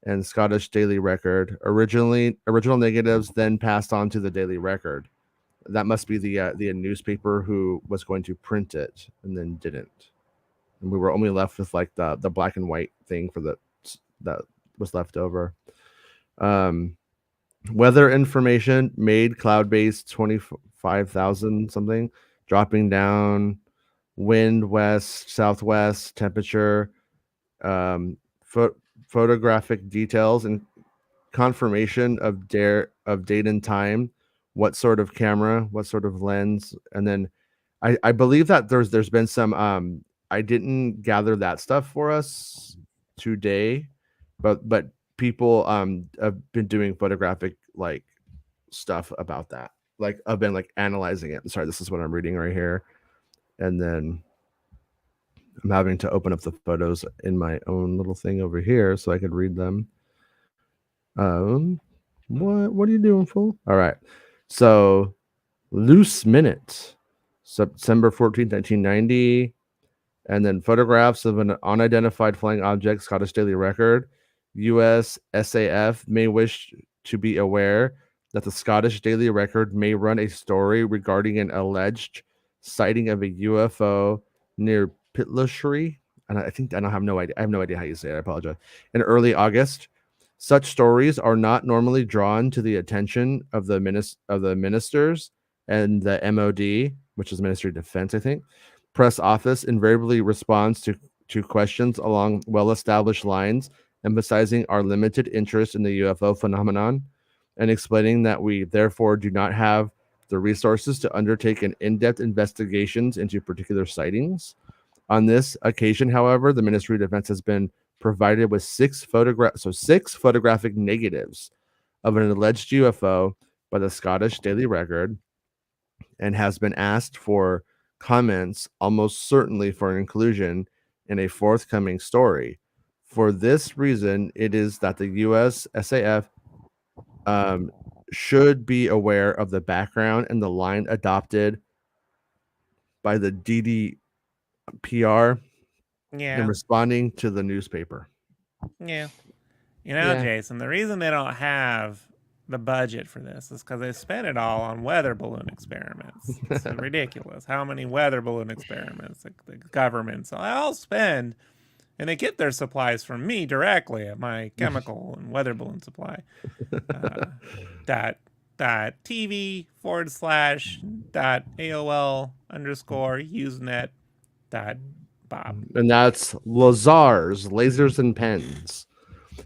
and Scottish Daily Record. Original negatives then passed on to the Daily Record. That must be the newspaper who was going to print it and then didn't. And we were only left with like the black and white thing for that was left over. Weather information made cloud-based 25,000 something, dropping down, wind west southwest, temperature, photographic details and confirmation of date and time, what sort of camera, what sort of lens, and then I believe that there's been some I didn't gather that stuff for us today, but people have been doing photographic like stuff about that. Like I've been like analyzing it. Sorry, this is what I'm reading right here. And then I'm having to open up the photos in my own little thing over here so I could read them. What are you doing, fool? All right. So, Loose Minute, September 14th, 1990. And then photographs of an unidentified flying object, Scottish Daily Record. US SAF may wish to be aware that the Scottish Daily Record may run a story regarding an alleged sighting of a UFO near Pitlochry. And I think I don't have no idea. I have no idea how you say it. I apologize. In early August, such stories are not normally drawn to the attention of the ministers and the MOD, which is Ministry of Defense, I think. Press office invariably responds to questions along well-established lines, emphasizing our limited interest in the UFO phenomenon and explaining that we therefore do not have the resources to undertake an in-depth investigations into particular sightings. On this occasion, however, the Ministry of Defense has been provided with six photographic negatives of an alleged UFO by the Scottish Daily Record and has been asked for comments, almost certainly for inclusion in a forthcoming story. For this reason, it is that the US SAF should be aware of the background and the line adopted by the DDPR in responding to the newspaper. Yeah. You know, Yeah. Jason, the reason they don't have the budget for this is because they spent it all on weather balloon experiments. It's ridiculous how many weather balloon experiments the governments all spend, and they get their supplies from me directly at my chemical and weather balloon supply. TV/.AOL_Usenet.Bob. And that's Lazar's Lasers and Pens.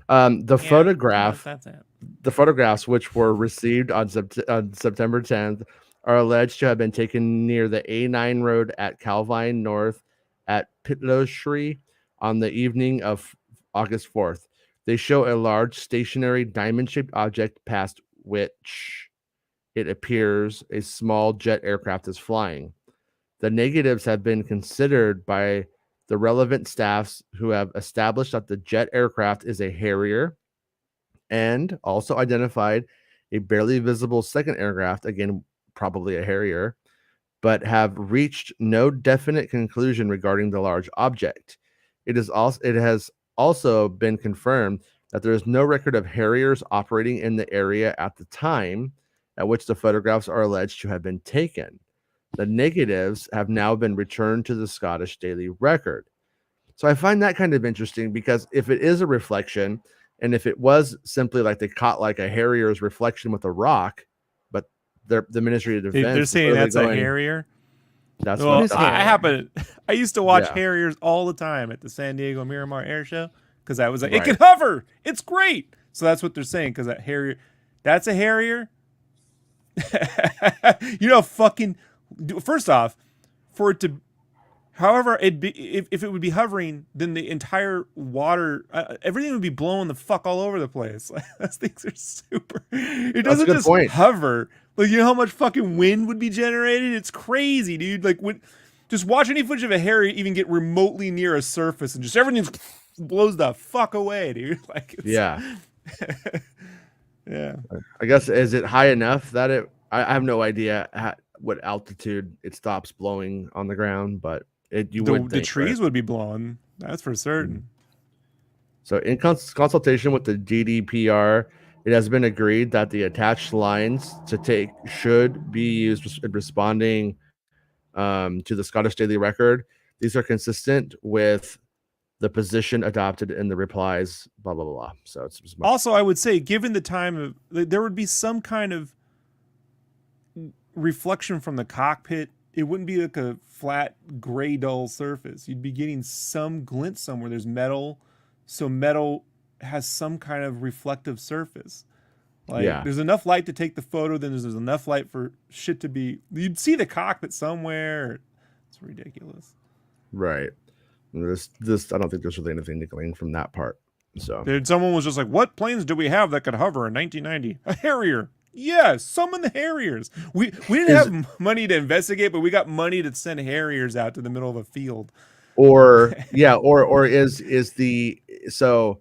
The photograph, That's it. the photographs which were received on September 10th are alleged to have been taken near the A9 road at Calvine North at Pitlochry on the evening of August 4th. They show a large stationary diamond-shaped object past which it appears a small jet aircraft is flying. The negatives have been considered by the relevant staffs who have established that the jet aircraft is a Harrier and also identified a barely visible second aircraft, again, probably a Harrier, but have reached no definite conclusion regarding the large object. It has also been confirmed that there is no record of Harriers operating in the area at the time at which the photographs are alleged to have been taken. The negatives have now been returned to the Scottish Daily Record. So I find that kind of interesting because if it is a reflection, and if it was simply like they caught like a Harrier's reflection with a rock, but the Ministry of Defense They're saying that's a Harrier. That's well, what I used to watch Harriers all the time at the San Diego Miramar Air Show because I was like, it can hover. It's great. So that's what they're saying because that Harrier, that's a Harrier. You know, fucking. First off, for it to, however, if it would be hovering, then the entire water, everything would be blowing the fuck all over the place. Those things are super. It doesn't just hover. Like, you know how much fucking wind would be generated? It's crazy, dude. Like, just watch any footage of a Harrier even get remotely near a surface and just everything blows the fuck away, dude. Like, yeah. Yeah. I guess, is it high enough that I have no idea what altitude it stops blowing on the ground, but the trees would be blowing. That's for certain. So in consultation with the DDPR, it has been agreed that the attached lines to take should be used in responding to the Scottish Daily Record. These are consistent with the position adopted in the replies, blah, blah, blah. So it's also, I would say, given the time of, there would be some kind of reflection from the cockpit. It wouldn't be like a flat gray dull surface. You'd be getting some glint somewhere. There's metal, so metal has some kind of reflective surface. Like, there's enough light to take the photo, then there's enough light for shit to be, you'd see the cockpit somewhere. It's ridiculous. Right. This I don't think there's really anything to glean from that part. So someone was just like, what planes do we have that could hover in 1990? A Harrier. Yes, summon the Harriers. We didn't have money to investigate, but we got money to send Harriers out to the middle of a field. Or yeah, or is the so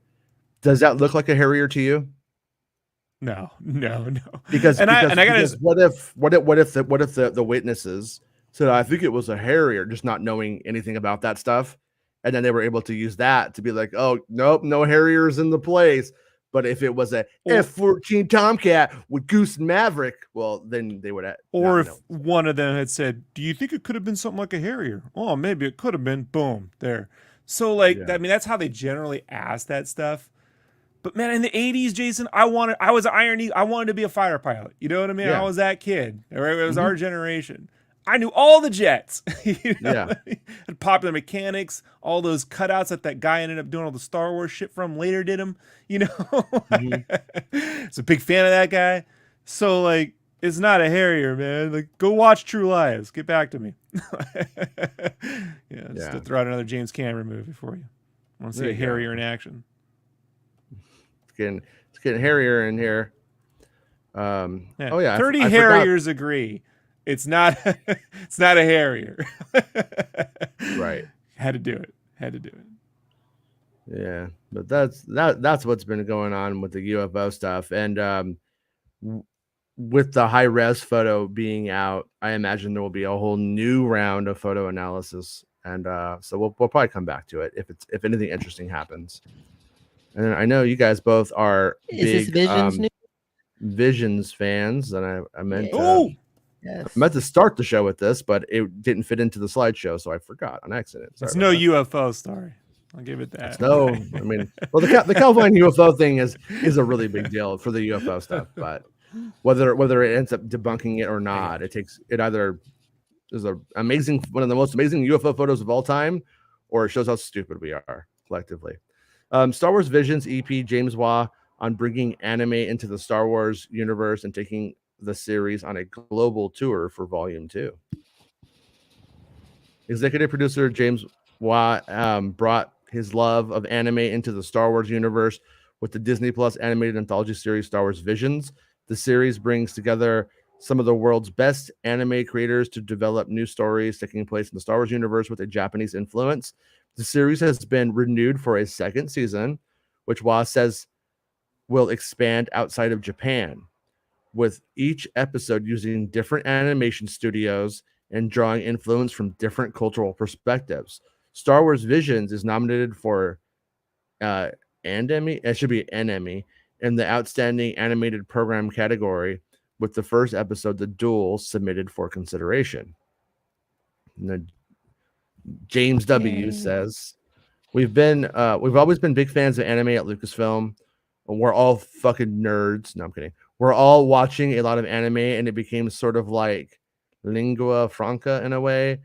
does that look like a Harrier to you? No. Because And I gotta because what if the witnesses said I think it was a Harrier, just not knowing anything about that stuff, and then they were able to use that to be like, oh nope, no Harriers in the place. But if it was a F-14 Tomcat with Goose and Maverick, well, then they would have. or if one of them had said, "Do you think it could have been something like a Harrier?" Oh, maybe it could have been. Boom, there. So like, Yeah. I mean, that's how they generally ask that stuff. But man, in the 80s, Jason, I was irony. I wanted to be a fighter pilot. You know what I mean? Yeah. I was that kid. Right? It was our generation. I knew all the jets. You know? Yeah. And Popular Mechanics, all those cutouts that guy ended up doing all the Star Wars shit from later did them. You know? It's a big fan of that guy. So like, it's not a Harrier, man. Like, go watch True Lies. Get back to me. Just to throw out another James Cameron movie for you. I want to see a Harrier in action. It's getting Harrier in here. Oh yeah, 30 I Harriers agree. It's not it's not a Harrier. Right. Had to do it. Yeah, but that's what's been going on with the UFO stuff, and with the high res photo being out, I imagine there will be a whole new round of photo analysis, and so we'll probably come back to it if anything interesting happens. And I know you guys both are Is big this Visions news? Visions fans, and I meant Yes. I meant to start the show with this, but it didn't fit into the slideshow, so I forgot on accident. It's no UFO story. I'll give it that. No, I mean, well, the California UFO thing is a really big deal for the UFO stuff, but whether it ends up debunking it or not, it either is one of the most amazing UFO photos of all time, or it shows how stupid we are collectively. Star Wars Visions EP James Waugh on bringing anime into the Star Wars universe and taking the series on a global tour for Volume 2. Executive producer James Waugh brought his love of anime into the Star Wars universe with the Disney Plus animated anthology series Star Wars Visions. The series brings together some of the world's best anime creators to develop new stories taking place in the Star Wars universe with a Japanese influence. The series has been renewed for a second season, which Waugh says will expand outside of Japan, with each episode using different animation studios and drawing influence from different cultural perspectives. Star Wars Visions is nominated for it should be an Emmy in the Outstanding Animated Program category, with the first episode, The Duel, submitted for consideration. James W. says, we've always been big fans of anime at Lucasfilm. We're all fucking nerds. No, I'm kidding. We're all watching a lot of anime, and it became sort of like lingua franca in a way,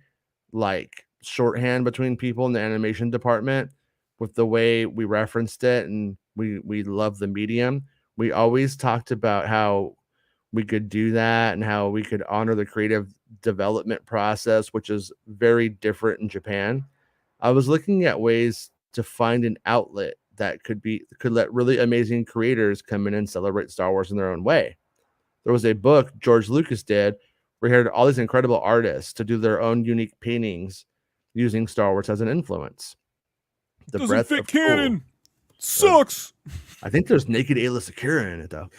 like shorthand between people in the animation department with the way we referenced it, and we love the medium. We always talked about how we could do that and how we could honor the creative development process, which is very different in Japan. I was looking at ways to find an outlet that could let really amazing creators come in and celebrate Star Wars in their own way. There was a book George Lucas did where he had all these incredible artists to do their own unique paintings using Star Wars as an influence. The Doesn't breadth fit of canon. Sucks. I think there's naked Ayla Secura in it though.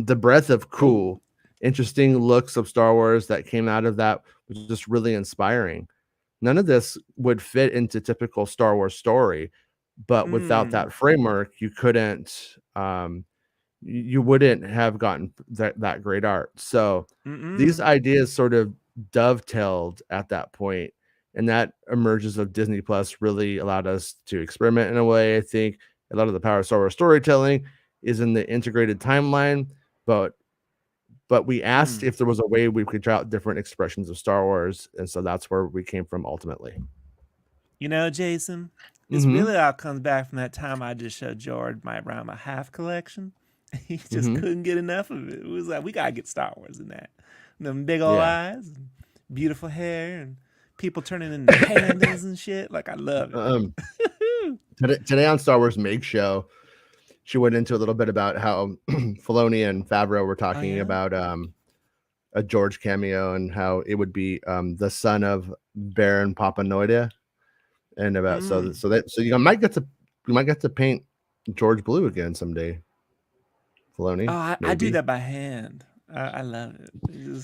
The breadth of cool, interesting looks of Star Wars that came out of that was just really inspiring. None of this would fit into typical Star Wars story, but without that framework, you couldn't you wouldn't have gotten that great art. So these ideas sort of dovetailed at that point, and that emergence of Disney Plus really allowed us to experiment in a way. I think a lot of the power of Star Wars storytelling is in the integrated timeline, but we asked if there was a way we could try out different expressions of Star Wars, and so that's where we came from ultimately. You know, Jason, this really all comes back from that time I just showed George around my half collection. He just couldn't get enough of it. It was like, we gotta get Star Wars in that. And them big old eyes, and beautiful hair, and people turning into pandas and shit. Like, I love it. Today on Star Wars Make Show, she went into a little bit about how Filoni and Favreau were talking about a George cameo and how it would be the son of Baron Papanoida. And about so you might get to paint George blue again someday. Filoni. Oh, I do that by hand. I love it. You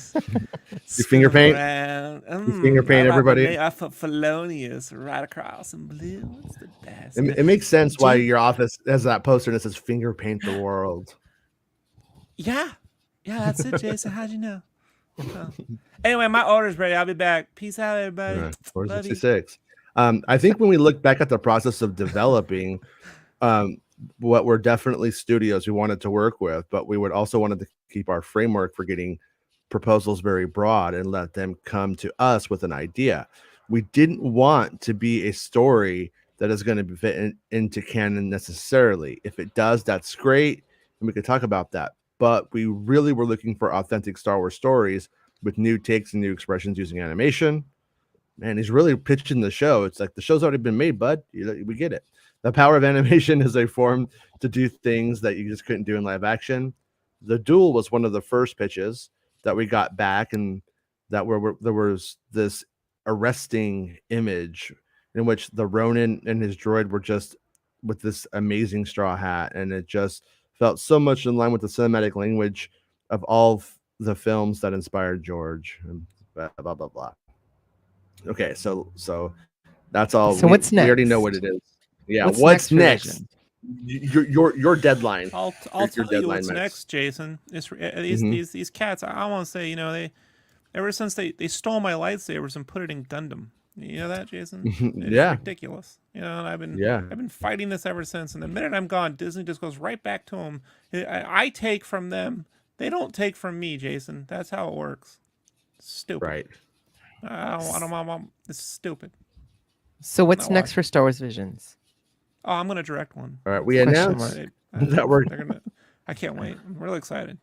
finger paint. You finger paint everybody. I put Felonious right across in blue. It's the best. It makes sense why your office has that poster and it says "Finger paint the world." Yeah, that's it, Jason. How'd you know? Anyway, my order's ready. I'll be back. Peace out, everybody. Right, 466. I think when we look back at the process of developing, what were definitely studios we wanted to work with, but we would also wanted to keep our framework for getting proposals very broad and let them come to us with an idea. We didn't want to be a story that is going to fit into canon necessarily. If it does, that's great, and we could talk about that. But we really were looking for authentic Star Wars stories with new takes and new expressions using animation. Man, he's really pitching the show. It's like the show's already been made, bud. We get it. The power of animation is a form to do things that you just couldn't do in live action. The duel was one of the first pitches that we got back, and that there was this arresting image in which the Ronin and his droid were just with this amazing straw hat, and it just felt so much in line with the cinematic language of all the films that inspired George. And blah blah blah blah. Okay, so that's all. So what's next? We already know what it is. Yeah, what's next? Your deadline. I'll tell you what's next, Jason. These cats. I want to say, they ever since they stole my lightsabers and put it in Gundam. You know that, Jason? It's ridiculous. And I've been fighting this ever since. And the minute I'm gone, Disney just goes right back to them. I take from them. They don't take from me, Jason. That's how it works. Stupid. Right. I don't. It's stupid. So what's next for Star Wars Visions? Oh, I'm gonna direct one. All right, we announced that we're gonna. I can't wait. I'm really excited.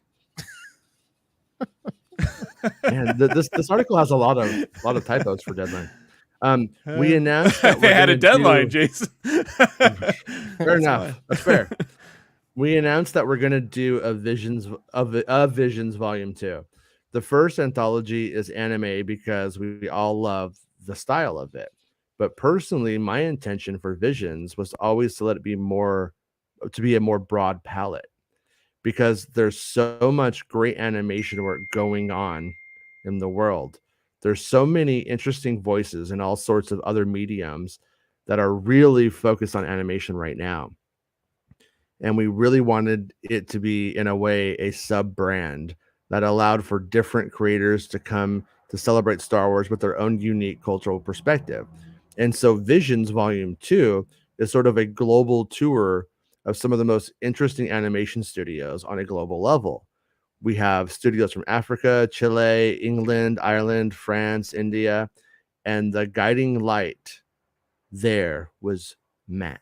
Man, this article has a lot of typos for deadline. We announced that they had a deadline, Jason. Fair enough. That's fair. We announced that we're gonna do a Visions Volume 2. The first anthology is anime because we all love the style of it. But personally, my intention for Visions was always to let it be a more broad palette, because there's so much great animation work going on in the world. There's so many interesting voices in all sorts of other mediums that are really focused on animation right now. And we really wanted it to be, in a way, a sub-brand that allowed for different creators to come to celebrate Star Wars with their own unique cultural perspective. And so Visions Volume 2 is sort of a global tour of some of the most interesting animation studios on a global level. We have studios from Africa, Chile, England, Ireland, France, India, and the guiding light there was that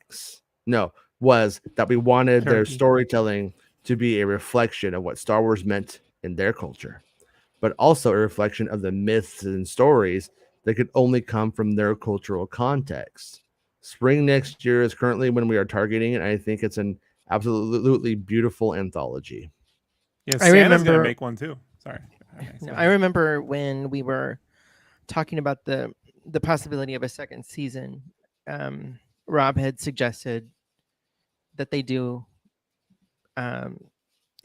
we wanted their storytelling to be a reflection of what Star Wars meant in their culture, but also a reflection of the myths and stories that could only come from their cultural context. Spring next year is currently when we are targeting it. I think it's an absolutely beautiful anthology. Yeah, Santa's gonna make one too. Sorry. I remember when we were talking about the possibility of a second season. Rob had suggested that they do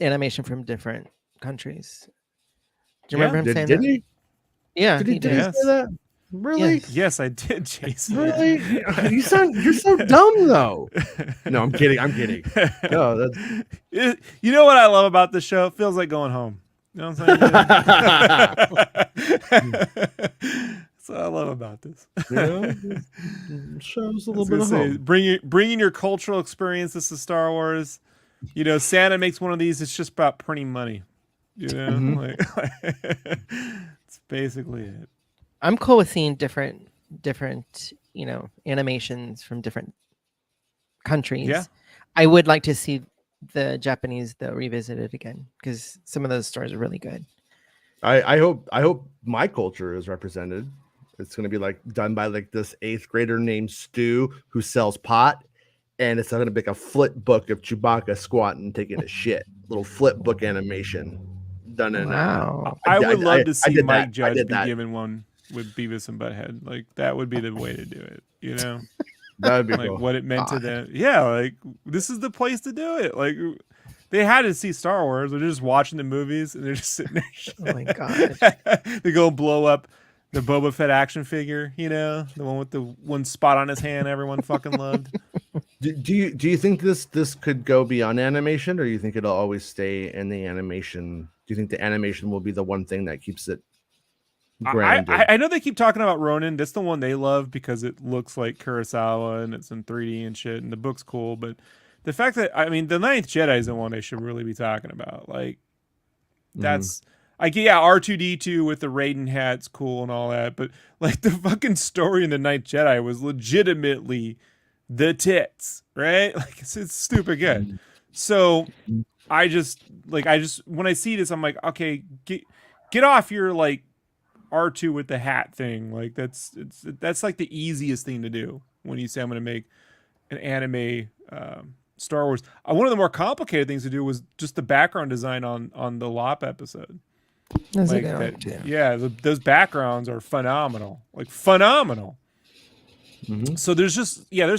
animation from different countries. Do you remember him saying that? He? Yeah, did he say that? Really? Yes, I did, Jason. Really? You're so dumb, though. No, I'm kidding. No, that's... You know what I love about this show? It feels like going home. You know what I'm saying? That's what I love about this. Shows a little bit of home. Bringing your cultural experiences to Star Wars. Santa makes one of these. It's just about printing money. It's basically it. I'm cool with seeing different animations from different countries. Yeah. I would like to see the Japanese though revisited again, because some of those stories are really good. I hope my culture is represented. It's going to be done by this 8th grader named Stu who sells pot, and it's going to be a flip book of Chewbacca squatting and taking a shit. Little flip book animation done in. Wow. I would love to see Mike Judge be given one. with Beavis and Butthead. Like that would be the way to do it, you know? That would be Like cool. what it meant to God. them. Yeah, like this is the place to do it. Like they had to see Star Wars. They're just watching the movies and they're just sitting there. Oh my God. They go blow up the Boba Fett action figure, you know, the one with the one spot on his hand everyone fucking loved. Do you think this could go beyond animation, or you think it'll always stay in the animation? Do you think the animation will be the one thing that keeps it grounded? I know they keep talking about Ronin. That's the one they love because it looks like Kurosawa and it's in 3D and shit, and the book's cool. But the fact that the Ninth Jedi is the one they should really be talking about. Like that's R2D2 with the Raiden hat's cool and all that, but like the fucking story in the Ninth Jedi was legitimately the tits, right? Like it's stupid good. So I just when I see this, I'm like, okay, get off your like R2 with the hat thing. Like that's like the easiest thing to do when you say I'm going to make an anime Star Wars. One of the more complicated things to do was just the background design on the Lop episode. That's Like a good one, that, too. yeah, those backgrounds are phenomenal, like phenomenal. So there's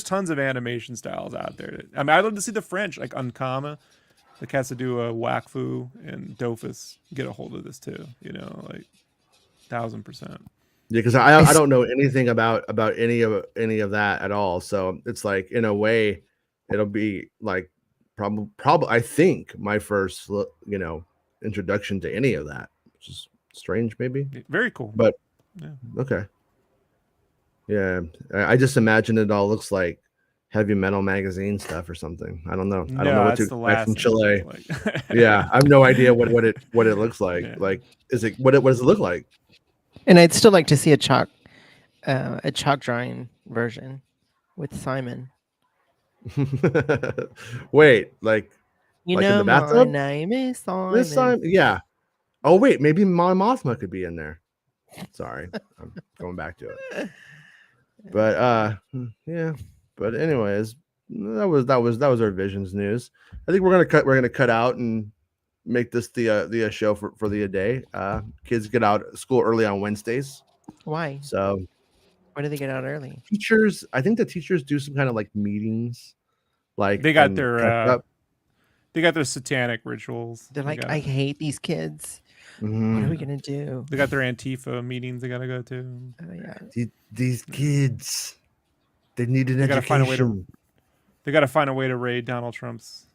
tons of animation styles out there. I mean, I'd love to see the French, like Unkama, the cats that do Wakfu and Dofus get a hold of this too. You know, like 1000%. Yeah, because I don't know anything about any of that at all. So it's like in a way, it'll be like probably I think my first introduction to any of that, which is strange, maybe. Very cool. But yeah. Okay. Yeah, I just imagine it all looks like heavy metal magazine stuff or something. I don't know. I don't know what to expect from Chile. Like. Yeah, I have no idea what it looks like. Yeah. Like, what does it look like? And I'd still like to see a chalk drawing version with Simon. Wait, like You like in know, the my bathtub? name is Simon. This time, yeah. Oh wait, maybe Mon Mothma could be in there. Sorry, I'm going back to it. But yeah. But anyways, that was our Visions news. I think we're gonna cut out and make this the show for the day. Kids get out of school early on Wednesdays. Why? So Why do they get out early? teachers, I think the teachers do some kind of like meetings. Like They got and their catch up. they got their satanic rituals. They're like, I hate these kids. What are we gonna do? They got their Antifa meetings they gotta go to. Oh yeah. These kids, they need an They gotta education. find a way to raid Donald Trump's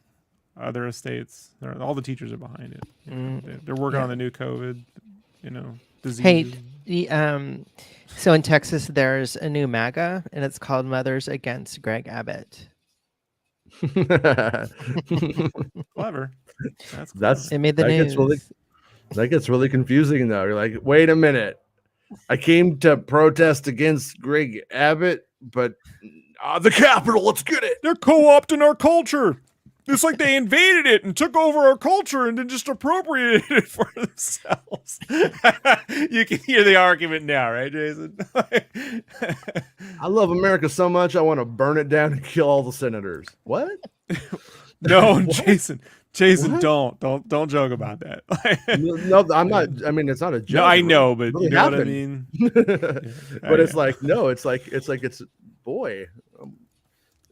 other estates. All the teachers are behind it. They're working on the new COVID, disease. Hey, so in Texas, there's a new MAGA, and it's called Mothers Against Greg Abbott. Clever. That's It made the that news. gets really confusing though. You're like, wait a minute, I came to protest against Greg Abbott, but the Capitol, let's get it. They're co-opting our culture. It's like they invaded it and took over our culture and then just appropriated it for themselves. You can hear the argument now, right, Jason? I love America so much, I want to burn it down and kill all the senators. What? No, Jason. Jason, don't joke about that. No, I'm not. I mean, it's not a joke. No, I know, but really you know happened. what I mean. But it's like no, it's like boy.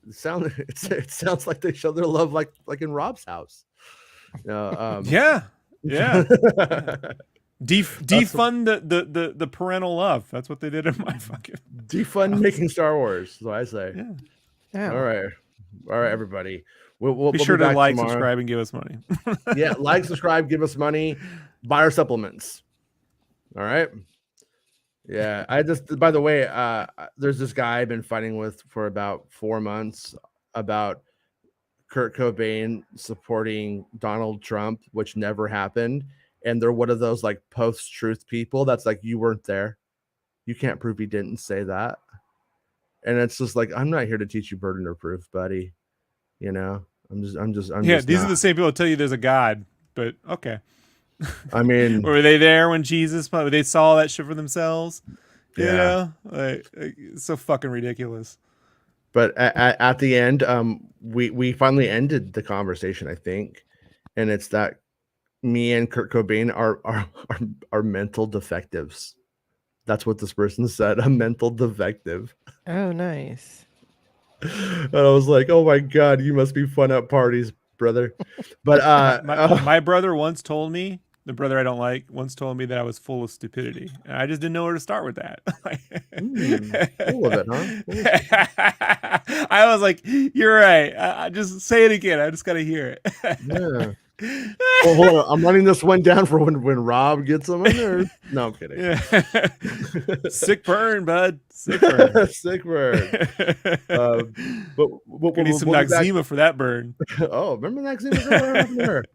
It sounds like they show their love like in Rob's house. Yeah. Defund the parental love. That's what they did in my fucking defund making Star Wars. So I say. Yeah. All right, everybody. We'll be sure be to like, tomorrow. subscribe, and give us money. Yeah, like, subscribe, give us money, buy our supplements. All right. Yeah, by the way, there's this guy I've been fighting with for about 4 months about Kurt Cobain supporting Donald Trump, which never happened. And they're one of those like post-truth people that's like, you weren't there. You can't prove he didn't say that. And it's just like, I'm not here to teach you burden of proof, buddy. I'm just These not. are the same people that tell you there's a God, but okay. I mean, were they there when Jesus? They saw that shit for themselves. You Yeah. know, like it's so fucking ridiculous. But at the end, we finally ended the conversation, I think, and it's that me and Kurt Cobain are mental defectives. That's what this person said. A mental defective. Oh, nice. And I was like, oh my God, you must be fun at parties, brother. But My brother once told me, the brother I don't like, once told me that I was full of stupidity. And I just didn't know where to start with that. full of it, huh? I was like, you're right. I just say it again. I just got to hear it. Yeah. Well, hold on. I'm running this one down for when Rob gets them in there. No, I'm kidding. Yeah. Sick burn, bud. Sick burn. Sick burn. But we'll need some Noxzema for that burn. Oh, remember Noxzema?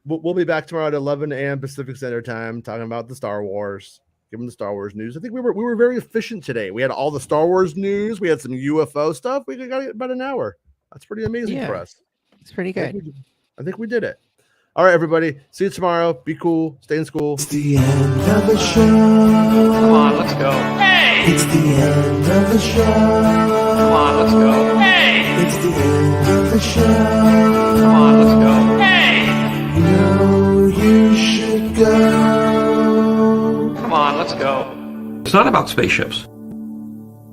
We'll be back tomorrow at 11 a.m. Pacific Standard Time talking about the Star Wars. Give them the Star Wars news. I think we were very efficient today. We had all the Star Wars news. We had some UFO stuff. We got about an hour. That's pretty amazing for us. It's pretty good. I think we did it. All right, everybody. See you tomorrow. Be cool. Stay in school. It's the end of the show. Come on, let's go. Hey! It's the end of the show. Come on, let's go. Hey! It's the end of the show. Come on, let's go. Hey! You know you should go. Come on, let's go. It's not about spaceships.